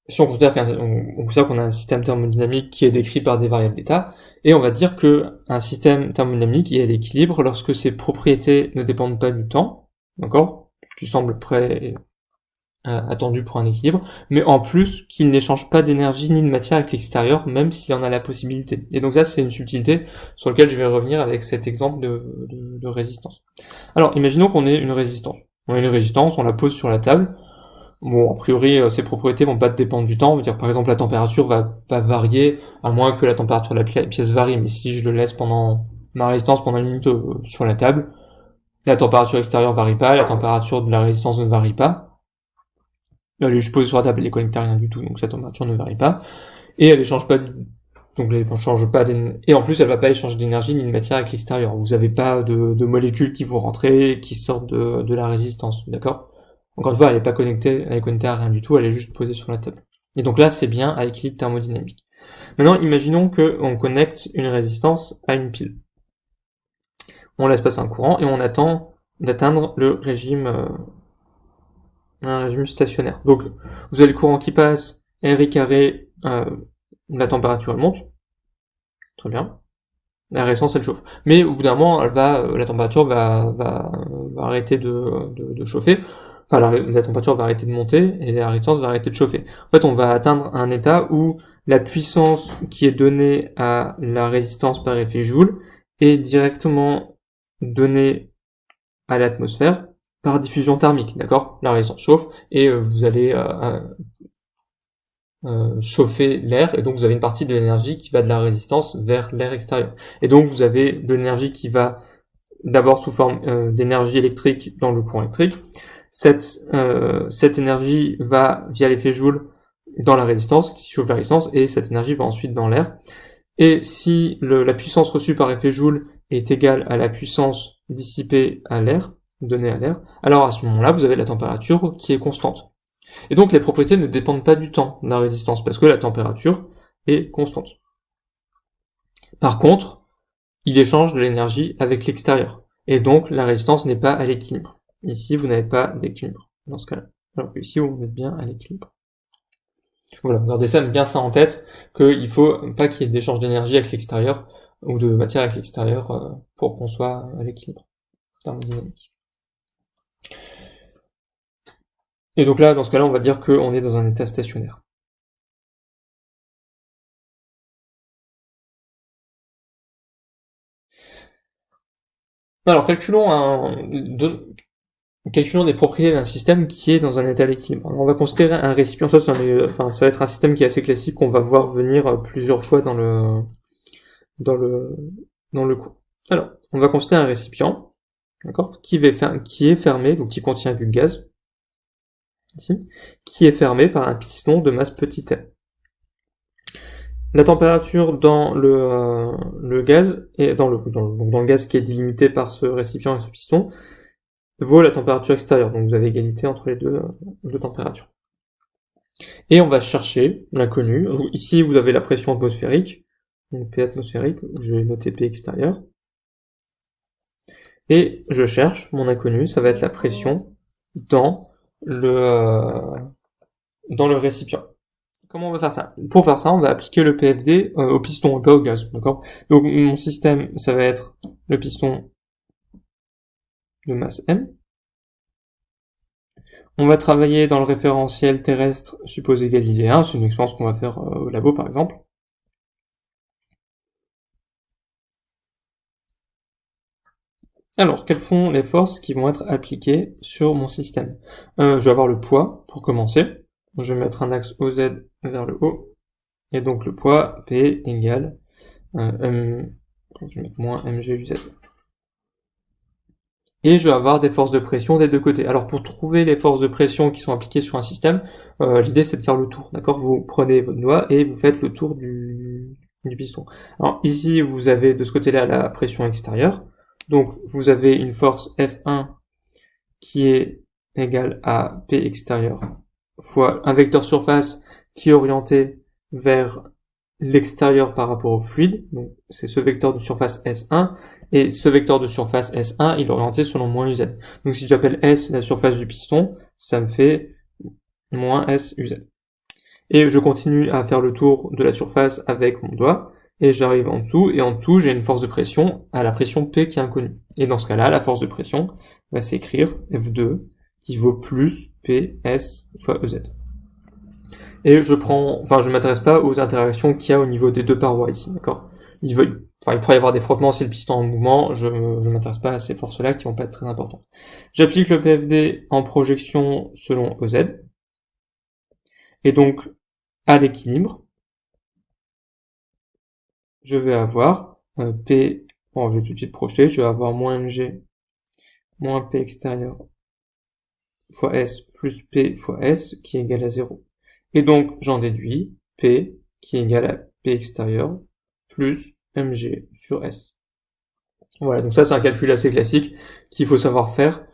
si on considère qu'on a un système thermodynamique qui est décrit par des variables d'état, et on va dire que un système thermodynamique est à l'équilibre lorsque ses propriétés ne dépendent pas du temps, d'accord, ce qui semble attendu pour un équilibre, mais en plus qu'il n'échange pas d'énergie ni de matière avec l'extérieur, même s'il en a la possibilité. Et donc ça, c'est une subtilité sur laquelle je vais revenir avec cet exemple de résistance. Alors, imaginons qu'on ait une résistance. On a une résistance, on la pose sur la table. Bon, a priori, ces propriétés vont pas dépendre du temps. On veut dire, par exemple, la température va pas varier, à moins que la température de la pièce varie. Mais si je le laisse ma résistance pendant une minute sur la table, la température extérieure varie pas, la température de la résistance ne varie pas. Elle est juste posée sur la table, elle est connectée à rien du tout, donc sa température ne varie pas. Et elle échange pas, donc elle change pas et en plus elle va pas échanger d'énergie ni de matière avec l'extérieur. Vous avez pas de molécules qui vont rentrer, qui sortent de la résistance, d'accord? Encore une fois, elle est connectée à rien du tout, elle est juste posée sur la table. Et donc là, c'est bien à équilibre thermodynamique. Maintenant, imaginons qu'on connecte une résistance à une pile. On laisse passer un courant et on attend d'atteindre un régime stationnaire. Donc, vous avez le courant qui passe, RI carré, la température elle monte. Très bien. La résistance elle chauffe. Mais au bout d'un moment, la température va arrêter de chauffer. Enfin, la température va arrêter de monter et la résistance va arrêter de chauffer. En fait, on va atteindre un état où la puissance qui est donnée à la résistance par effet Joule est directement donnée à l'atmosphère par diffusion thermique, d'accord? La résistance chauffe et vous allez chauffer l'air, et donc vous avez une partie de l'énergie qui va de la résistance vers l'air extérieur. Et donc vous avez de l'énergie qui va d'abord sous forme d'énergie électrique dans le courant électrique. Cette énergie va via l'effet Joule dans la résistance, qui chauffe la résistance, et cette énergie va ensuite dans l'air. Et si la puissance reçue par effet Joule est égale à la puissance dissipée à l'air, donnée à l'air, alors à ce moment-là, vous avez la température qui est constante. Et donc les propriétés ne dépendent pas du temps de la résistance, parce que la température est constante. Par contre, il échange de l'énergie avec l'extérieur, et donc la résistance n'est pas à l'équilibre. Ici, vous n'avez pas d'équilibre, dans ce cas-là. Alors que ici, vous êtes bien à l'équilibre. Voilà, gardez ça, bien ça en tête, qu'il faut pas qu'il y ait d'échange d'énergie avec l'extérieur, ou de matière avec l'extérieur, pour qu'on soit à l'équilibre thermodynamique. Et donc là, dans ce cas-là, on va dire qu'on est dans un état stationnaire. Alors, calculons des propriétés d'un système qui est dans un état d'équilibre. On va considérer un récipient, ça va être un système qui est assez classique, qu'on va voir venir plusieurs fois dans le cours. Alors, on va considérer un récipient, d'accord, qui est fermé, donc qui contient du gaz, ici, qui est fermé par un piston de masse petit m. La température dans le gaz, et dans le gaz qui est délimité par ce récipient et ce piston, vaut la température extérieure, donc vous avez égalité entre les deux températures. Et on va chercher l'inconnu. Ici, vous avez la pression atmosphérique, donc P atmosphérique, je vais noter P extérieur. Et je cherche mon inconnu, ça va être la pression dans le récipient. Comment on va faire ça? Pour faire ça, on va appliquer le PFD au piston, pas au gaz, d'accord? Donc mon système, ça va être le piston de masse M. On va travailler dans le référentiel terrestre supposé galiléen, c'est une expérience qu'on va faire au labo par exemple. Alors, quelles sont les forces qui vont être appliquées sur mon système? Je vais avoir le poids, pour commencer. Je vais mettre un axe OZ vers le haut. Et donc le poids, P égale je vais mettre moins mg/z. Et je vais avoir des forces de pression des deux côtés. Alors pour trouver les forces de pression qui sont appliquées sur un système, l'idée c'est de faire le tour, d'accord? Vous prenez votre doigt et vous faites le tour du piston. Alors ici vous avez de ce côté-là la pression extérieure, donc vous avez une force F1 qui est égale à P extérieur fois un vecteur surface qui est orienté vers l'extérieur par rapport au fluide, donc c'est ce vecteur de surface S1, et ce vecteur de surface S1, il est orienté selon moins uz. Donc si j'appelle S la surface du piston, ça me fait moins S uz. Et je continue à faire le tour de la surface avec mon doigt, et j'arrive en dessous, et en dessous j'ai une force de pression à la pression P qui est inconnue. Et dans ce cas-là, la force de pression va s'écrire F2 qui vaut plus PS fois EZ. Et je m'intéresse pas aux interactions qu'il y a au niveau des deux parois ici, d'accord? Il pourrait y avoir des frottements si le piston est en mouvement, je m'intéresse pas à ces forces-là qui vont pas être très importantes. J'applique le PFD en projection selon EZ, et donc, à l'équilibre, je vais avoir P, bon je vais tout de suite projeter, je vais avoir moins mg, moins P extérieur, fois S, plus P fois S, qui est égal à 0. Et donc, j'en déduis P, qui est égal à P extérieur, plus mg sur S. Voilà, donc ça c'est un calcul assez classique qu'il faut savoir faire.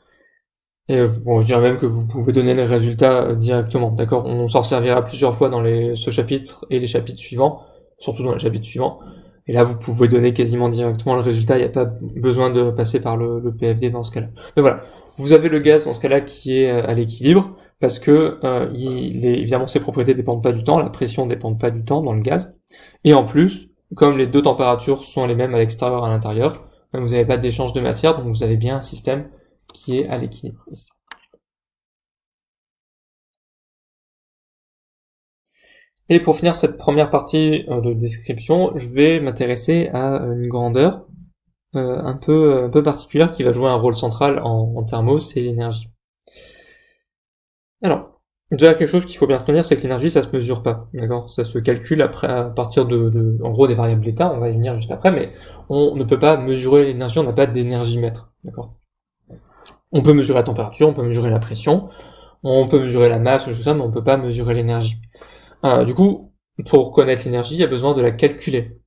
Et bon, je dirais même que vous pouvez donner les résultats directement, d'accord? On s'en servira plusieurs fois dans ce chapitre et les chapitres suivants, surtout dans les chapitres suivants. Et là, vous pouvez donner quasiment directement le résultat, il n'y a pas besoin de passer par le PFD dans ce cas-là. Mais voilà, vous avez le gaz dans ce cas-là qui est à l'équilibre, parce que évidemment ses propriétés dépendent pas du temps, la pression dépend pas du temps dans le gaz. Et en plus, comme les deux températures sont les mêmes à l'extérieur et à l'intérieur, vous n'avez pas d'échange de matière, donc vous avez bien un système qui est à l'équilibre ici. Et pour finir cette première partie de description, je vais m'intéresser à une grandeur un peu particulière qui va jouer un rôle central en thermo, c'est l'énergie. Alors, déjà quelque chose qu'il faut bien retenir, c'est que l'énergie ça se mesure pas, d'accord? Ça se calcule après à partir en gros des variables d'état, on va y venir juste après, mais on ne peut pas mesurer l'énergie, on n'a pas d'énergimètre, d'accord? On peut mesurer la température, on peut mesurer la pression, on peut mesurer la masse, tout ça, mais on peut pas mesurer l'énergie. Du coup, pour connaître l'énergie, il y a besoin de la calculer.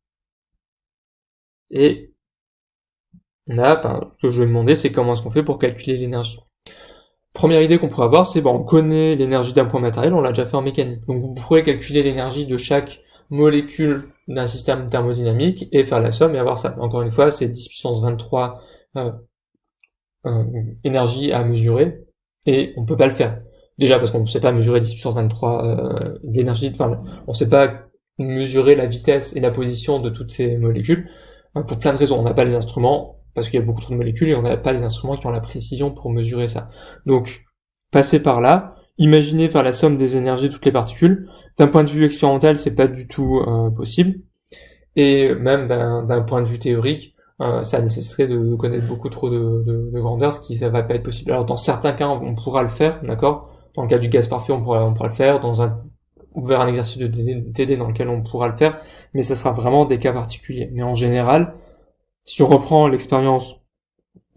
Et ce que je vais demander, c'est comment est-ce qu'on fait pour calculer l'énergie. Première idée qu'on pourrait avoir, c'est on connaît l'énergie d'un point matériel, on l'a déjà fait en mécanique. Donc vous pourrez calculer l'énergie de chaque molécule d'un système thermodynamique et faire la somme et avoir ça. Encore une fois, c'est 10 puissance 23 énergie à mesurer et on peut pas le faire. Déjà parce qu'on ne sait pas mesurer 10 puissance 23 d'énergie, enfin on sait pas mesurer la vitesse et la position de toutes ces molécules pour plein de raisons. On n'a pas les instruments parce qu'il y a beaucoup trop de molécules et on n'a pas les instruments qui ont la précision pour mesurer ça. Donc passer par là, imaginer faire la somme des énergies de toutes les particules. D'un point de vue expérimental, c'est pas du tout possible. Et même d'un point de vue théorique, ça nécessiterait de connaître beaucoup trop de grandeur, ce qui ça va pas être possible. Alors dans certains cas, on pourra le faire, d'accord. Dans le cas du gaz parfait, on pourra le faire. On verra un exercice de TD dans lequel on pourra le faire, mais ça sera vraiment des cas particuliers. Mais en général, si on reprend l'expérience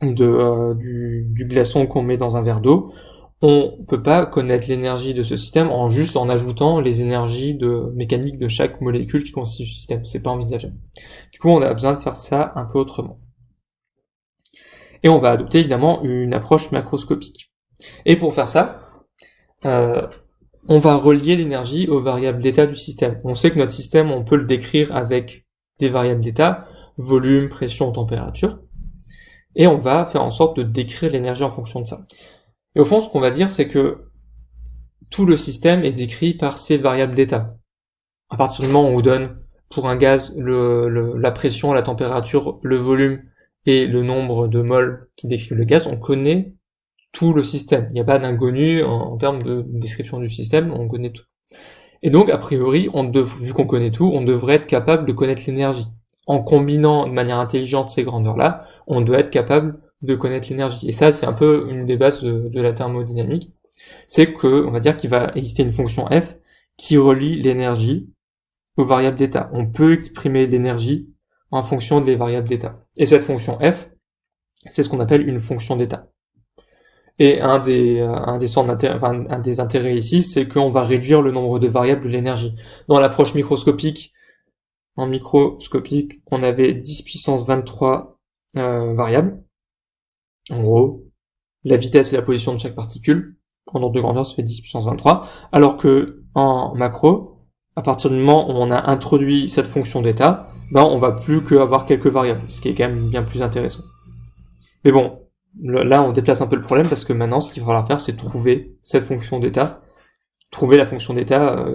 du glaçon qu'on met dans un verre d'eau, on peut pas connaître l'énergie de ce système en ajoutant les énergies mécaniques de chaque molécule qui constitue ce système. C'est pas envisageable. Du coup, on a besoin de faire ça un peu autrement. Et on va adopter évidemment une approche macroscopique. Et pour faire ça, on va relier l'énergie aux variables d'état du système. On sait que notre système, on peut le décrire avec des variables d'état, volume, pression, température, et on va faire en sorte de décrire l'énergie en fonction de ça. Et au fond, ce qu'on va dire, c'est que tout le système est décrit par ces variables d'état. À partir du moment où on donne pour un gaz la pression, la température, le volume et le nombre de moles qui décrit le gaz, on connaît tout le système. Il n'y a pas d'inconnu en termes de description du système, on connaît tout. Et donc, a priori, vu qu'on connaît tout, on devrait être capable de connaître l'énergie. En combinant de manière intelligente ces grandeurs-là, on doit être capable de connaître l'énergie. Et ça, c'est un peu une des bases de la thermodynamique. C'est que, on va dire qu'il va exister une fonction f qui relie l'énergie aux variables d'état. On peut exprimer l'énergie en fonction des variables d'état. Et cette fonction f, c'est ce qu'on appelle une fonction d'état. Et un des intérêts ici, c'est qu'on va réduire le nombre de variables de l'énergie. Dans l'approche microscopique, on avait 10 puissance 23 variables. En gros, la vitesse et la position de chaque particule, en ordre de grandeur, ça fait 10 puissance 23. Alors que en macro, à partir du moment où on a introduit cette fonction d'état, on va plus qu'avoir quelques variables, ce qui est quand même bien plus intéressant. Mais bon, là on déplace un peu le problème parce que maintenant ce qu'il va falloir faire, c'est trouver cette fonction d'état, trouver la fonction d'état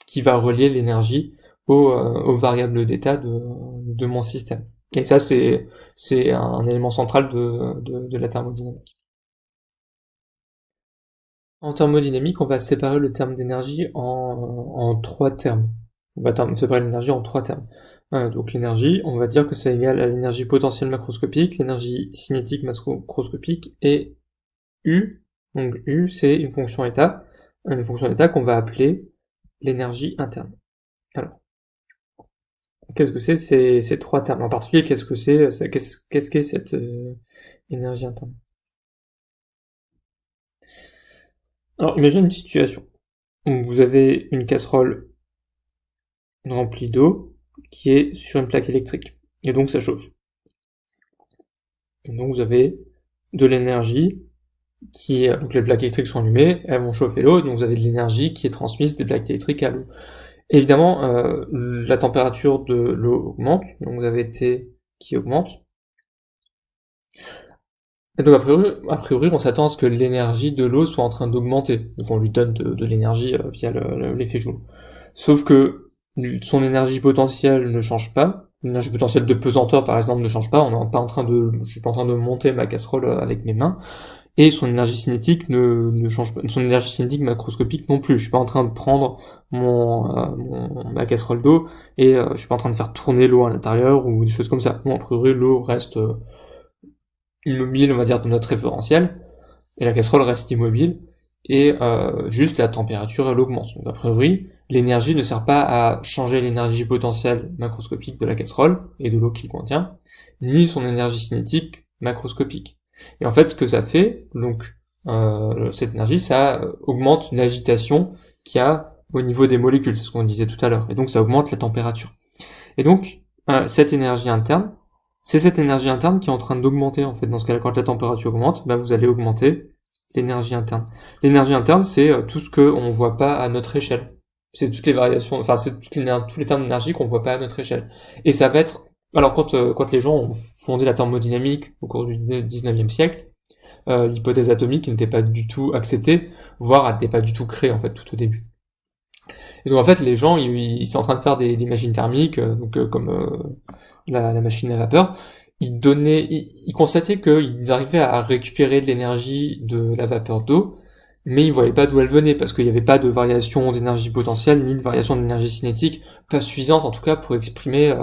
qui va relier l'énergie aux variables d'état de mon système. Et ça, c'est un élément central de la thermodynamique. En thermodynamique, on va séparer le terme d'énergie en trois termes. On va séparer l'énergie en trois termes. Donc l'énergie, on va dire que c'est égal à l'énergie potentielle macroscopique, l'énergie cinétique macroscopique et U. Donc U, c'est une fonction d'état qu'on va appeler l'énergie interne. Alors, qu'est-ce que c'est ces trois termes? En particulier, qu'est-ce qu'est cette énergie interne? Alors, imaginez une situation où vous avez une casserole remplie d'eau qui est sur une plaque électrique. Et donc, ça chauffe. Et donc, vous avez de l'énergie donc les plaques électriques sont allumées, elles vont chauffer l'eau, donc vous avez de l'énergie qui est transmise des plaques électriques à l'eau. Évidemment, la température de l'eau augmente, donc vous avez T qui augmente. Et donc a priori, on s'attend à ce que l'énergie de l'eau soit en train d'augmenter. Donc on lui donne de l'énergie via l'effet Joule. Sauf que son énergie potentielle ne change pas. L'énergie potentielle de pesanteur, par exemple, ne change pas. Je suis pas en train de monter ma casserole avec mes mains. Et son énergie cinétique ne change pas. Son énergie cinétique macroscopique non plus. Je suis pas en train de prendre ma casserole d'eau et je suis pas en train de faire tourner l'eau à l'intérieur ou des choses comme ça. Non, a priori, l'eau reste immobile, on va dire, de notre référentiel, et la casserole reste immobile, et juste la température, elle augmente. Donc, a priori, l'énergie ne sert pas à changer l'énergie potentielle macroscopique de la casserole, et de l'eau qu'il contient, ni son énergie cinétique macroscopique. Et en fait, ce que ça fait, donc, cette énergie, ça augmente une agitation qu'il y a au niveau des molécules, c'est ce qu'on disait tout à l'heure, et donc ça augmente la température. Et donc, cette énergie interne, c'est cette énergie interne qui est en train d'augmenter, en fait. Dans ce cas-là, quand la température augmente, vous allez augmenter l'énergie interne. L'énergie interne, c'est tout ce qu'on voit pas à notre échelle. C'est toutes les variations, enfin, c'est tous les termes d'énergie qu'on voit pas à notre échelle. Et ça va être, alors quand les gens ont fondé la thermodynamique au cours du 19e siècle, l'hypothèse atomique n'était pas du tout acceptée, voire n'était pas du tout créée, en fait, tout au début. Et donc, en fait, les gens, ils sont en train de faire des machines thermiques, comme la machine à vapeur. Ils constataient qu'ils arrivaient à récupérer de l'énergie de la vapeur d'eau, mais ils voyaient pas d'où elle venait, parce qu'il n'y avait pas de variation d'énergie potentielle, ni de variation d'énergie cinétique, pas suffisante en tout cas pour exprimer,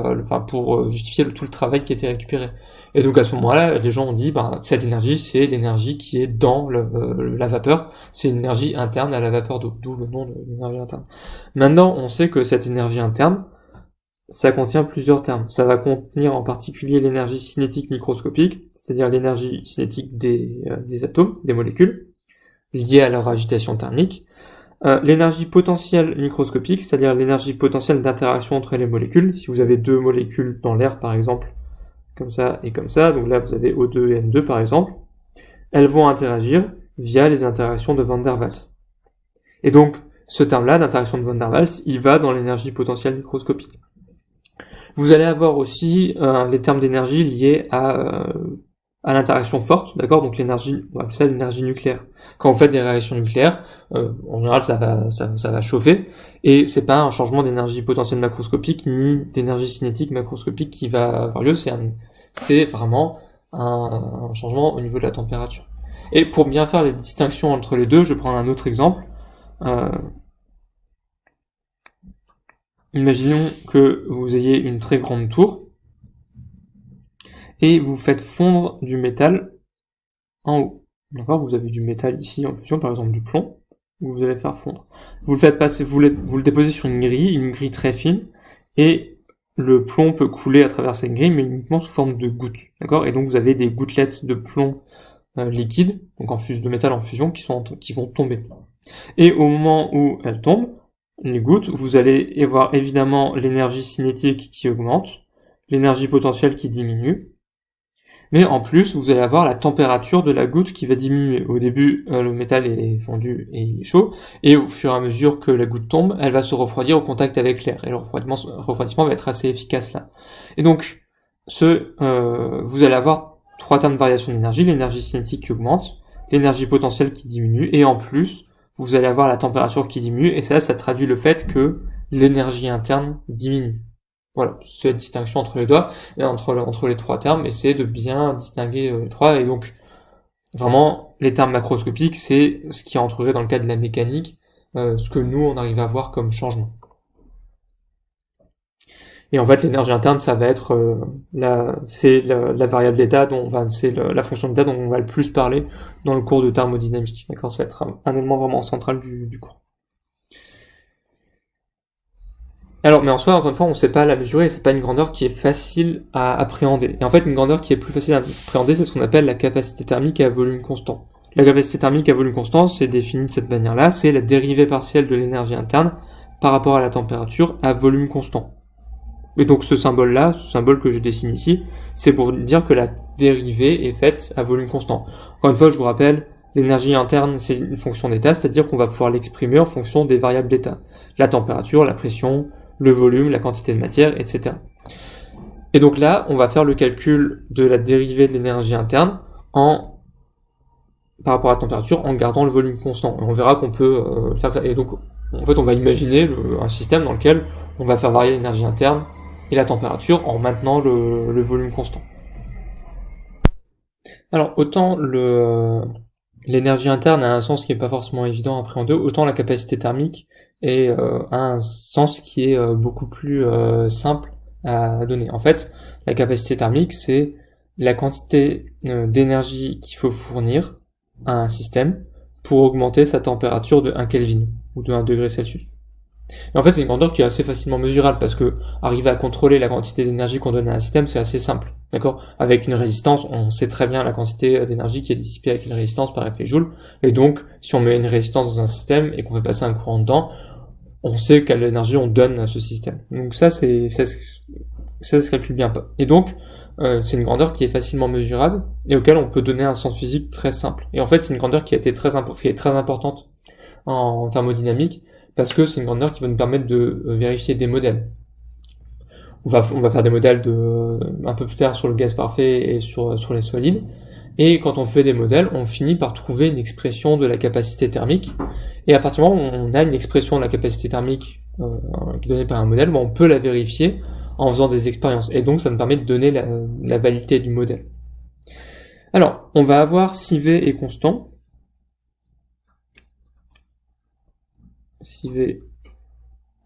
pour justifier tout le travail qui était récupéré. Et donc à ce moment-là, les gens ont dit, cette énergie, c'est l'énergie qui est dans la vapeur, c'est une énergie interne à la vapeur d'eau, d'où le nom de l'énergie interne. Maintenant, on sait que cette énergie interne, ça contient plusieurs termes. Ça va contenir en particulier l'énergie cinétique microscopique, c'est-à-dire l'énergie cinétique des atomes, des molécules, liée à leur agitation thermique. L'énergie potentielle microscopique, c'est-à-dire l'énergie potentielle d'interaction entre les molécules. Si vous avez deux molécules dans l'air, par exemple, comme ça et comme ça, donc là vous avez O2 et N2 par exemple, elles vont interagir via les interactions de Van der Waals. Et donc, ce terme-là, d'interaction de Van der Waals, il va dans l'énergie potentielle microscopique. Vous allez avoir aussi les termes d'énergie liés à l'interaction forte, d'accord? Donc l'énergie, on va appeler ça l'énergie nucléaire. Quand vous faites des réactions nucléaires, en général ça va chauffer, et c'est pas un changement d'énergie potentielle macroscopique ni d'énergie cinétique macroscopique qui va avoir lieu, c'est vraiment un changement au niveau de la température. Et pour bien faire les distinctions entre les deux, je prends un autre exemple. Imaginons que vous ayez une très grande tour, et vous faites fondre du métal en haut. D'accord? Vous avez du métal ici en fusion, par exemple du plomb, que vous allez faire fondre. Vous le faites passer, vous le déposez sur une grille très fine, et le plomb peut couler à travers cette grille, mais uniquement sous forme de gouttes. D'accord? Et donc vous avez des gouttelettes de plomb liquide, donc de métal en fusion, qui vont tomber. Et au moment où elles tombent, les gouttes, vous allez avoir évidemment l'énergie cinétique qui augmente, l'énergie potentielle qui diminue, mais en plus, vous allez avoir la température de la goutte qui va diminuer. Au début, le métal est fondu et il est chaud, et au fur et à mesure que la goutte tombe, elle va se refroidir au contact avec l'air, et le refroidissement va être assez efficace là. Et donc, vous allez avoir trois termes de variation d'énergie, l'énergie cinétique qui augmente, l'énergie potentielle qui diminue, et en plus, vous allez avoir la température qui diminue, et ça traduit le fait que l'énergie interne diminue. Voilà, c'est la distinction entre les deux, et entre les trois termes, et c'est de bien distinguer les trois, et donc, vraiment, les termes macroscopiques, c'est ce qui entrerait dans le cas de la mécanique, ce que nous, on arrive à voir comme changement. Et en fait, l'énergie interne, ça va être la variable d'état c'est la fonction d'état dont on va le plus parler dans le cours de thermodynamique. D'accord, ça va être un élément vraiment central du cours. Alors, mais en soi, encore une fois, on sait pas la mesurer, et c'est pas une grandeur qui est facile à appréhender. Et en fait, une grandeur qui est plus facile à appréhender, c'est ce qu'on appelle la capacité thermique à volume constant. La capacité thermique à volume constant, c'est défini de cette manière-là, c'est la dérivée partielle de l'énergie interne par rapport à la température à volume constant. Et donc ce symbole-là, ce symbole que je dessine ici, c'est pour dire que la dérivée est faite à volume constant. Encore une fois, je vous rappelle, l'énergie interne, c'est une fonction d'état, c'est-à-dire qu'on va pouvoir l'exprimer en fonction des variables d'état. La température, la pression, le volume, la quantité de matière, etc. Et donc là, on va faire le calcul de la dérivée de l'énergie interne par rapport à la température en gardant le volume constant. Et on verra qu'on peut faire ça. Et donc, en fait, on va imaginer un système dans lequel on va faire varier l'énergie interne et la température en maintenant le volume constant. Alors, autant l'énergie interne a un sens qui est pas forcément évident à appréhender, autant la capacité thermique a un sens qui est beaucoup plus simple à donner. En fait, la capacité thermique, c'est la quantité d'énergie qu'il faut fournir à un système pour augmenter sa température de 1 Kelvin ou de 1 degré Celsius. Et en fait, c'est une grandeur qui est assez facilement mesurable parce que arriver à contrôler la quantité d'énergie qu'on donne à un système, c'est assez simple. D'accord? Avec une résistance, on sait très bien la quantité d'énergie qui est dissipée avec une résistance par effet Joule. Et donc, si on met une résistance dans un système et qu'on fait passer un courant dedans, on sait quelle énergie on donne à ce système. Donc ça se calcule bien pas. Et donc, c'est une grandeur qui est facilement mesurable et auquel on peut donner un sens physique très simple. Et en fait, c'est une grandeur qui est très importante en thermodynamique parce que c'est une grandeur qui va nous permettre de vérifier des modèles. On va faire des modèles un peu plus tard sur le gaz parfait et sur les solides. Et quand on fait des modèles, on finit par trouver une expression de la capacité thermique. Et à partir du moment où on a une expression de la capacité thermique qui est donnée par un modèle, on peut la vérifier en faisant des expériences. Et donc ça nous permet de donner la validité du modèle. Alors, on va avoir si V est constant. Si V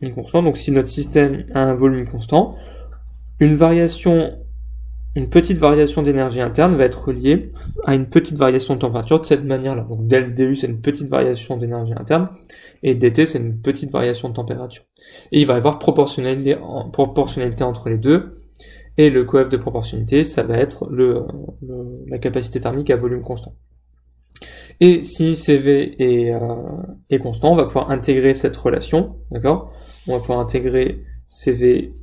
est constant, donc si notre système a un volume constant, une petite variation d'énergie interne va être reliée à une petite variation de température de cette manière-là. Donc du c'est une petite variation d'énergie interne, et dt c'est une petite variation de température. Et il va y avoir proportionnalité entre les deux, et le coefficient de proportionnalité, ça va être la capacité thermique à volume constant. Et si CV est constant, on va pouvoir intégrer cette relation, d'accord ? On va pouvoir intégrer CV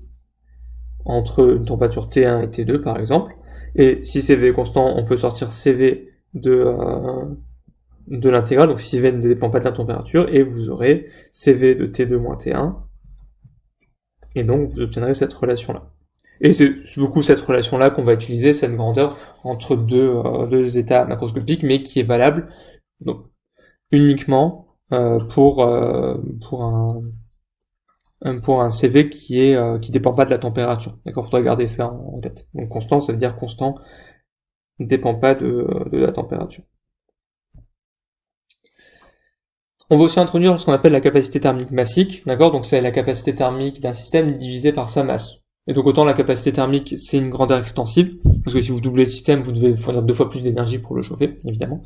entre une température T1 et T2 par exemple, et si CV est constant, on peut sortir CV de l'intégrale, donc si CV ne dépend pas de la température, et vous aurez CV de T2 moins T1, et donc vous obtiendrez cette relation-là. Et c'est beaucoup cette relation-là qu'on va utiliser, cette grandeur entre deux états macroscopiques, mais qui est valable donc, uniquement pour un CV qui dépend pas de la température. D'accord, faudra garder ça en tête. Donc constant, ça veut dire constant ne dépend pas de la température. On va aussi introduire ce qu'on appelle la capacité thermique massique, d'accord? Donc c'est la capacité thermique d'un système divisée par sa masse. Et donc autant la capacité thermique, c'est une grandeur extensive, parce que si vous doublez le système, vous devez fournir 2 fois plus d'énergie pour le chauffer, évidemment.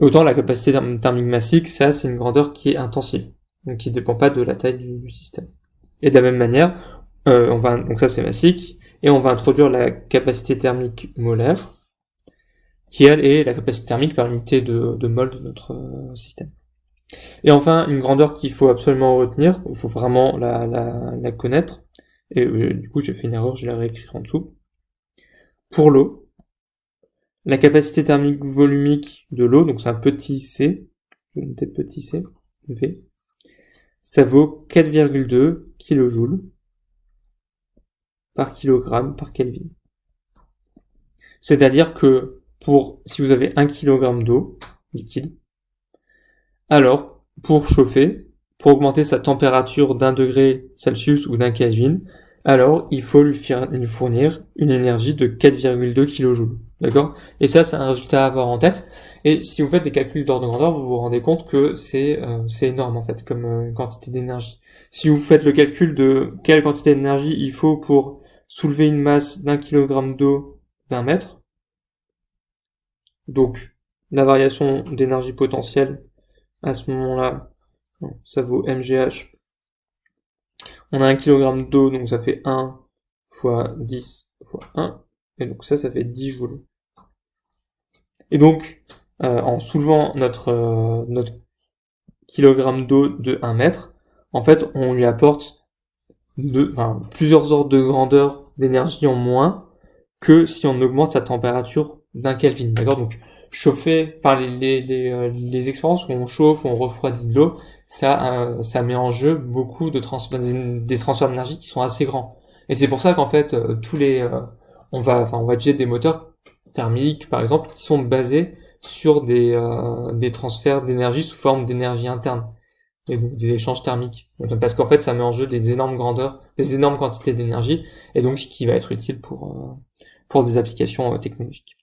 Et autant la capacité thermique massique, ça c'est une grandeur qui est intensive, donc qui ne dépend pas de la taille du système. Et de la même manière, donc ça c'est massique, et on va introduire la capacité thermique molaire, qui elle est la capacité thermique par unité de mol de notre système. Et enfin, une grandeur qu'il faut absolument retenir, il faut vraiment la connaître, et du coup j'ai fait une erreur, je l'ai réécrit en dessous. Pour l'eau, la capacité thermique volumique de l'eau, donc c'est un petit c, je vais noter petit c, V, ça vaut 4,2 kJ par kilogramme par Kelvin. C'est-à-dire que si vous avez 1 kg d'eau liquide, alors pour chauffer, pour augmenter sa température d'1 degré Celsius ou d'1 Kelvin, alors il faut lui fournir une énergie de 4,2 kJ. D'accord ? Et ça, c'est un résultat à avoir en tête. Et si vous faites des calculs d'ordre de grandeur, vous vous rendez compte que c'est énorme en fait comme quantité d'énergie. Si vous faites le calcul de quelle quantité d'énergie il faut pour soulever une masse d'1 kg d'eau d'1 mètre, donc la variation d'énergie potentielle à ce moment-là, ça vaut mgh. On a 1 kg d'eau, donc ça fait 1 fois 10 fois 1, et donc ça fait 10 joules. Et donc, en soulevant notre kilogramme d'eau de 1 mètre, en fait, on lui apporte plusieurs ordres de grandeur d'énergie en moins que si on augmente sa température d'1 Kelvin. D'accord ? Donc, chauffer, les expériences où on chauffe, où on refroidit de l'eau, ça met en jeu beaucoup des transferts d'énergie qui sont assez grands. Et c'est pour ça qu'en fait, on va utiliser des moteurs thermiques, par exemple, qui sont basés sur des transferts d'énergie sous forme d'énergie interne. Et donc des échanges thermiques. Parce qu'en fait, ça met en jeu des énormes grandeurs, des énormes quantités d'énergie, et donc ce qui va être utile pour des applications technologiques.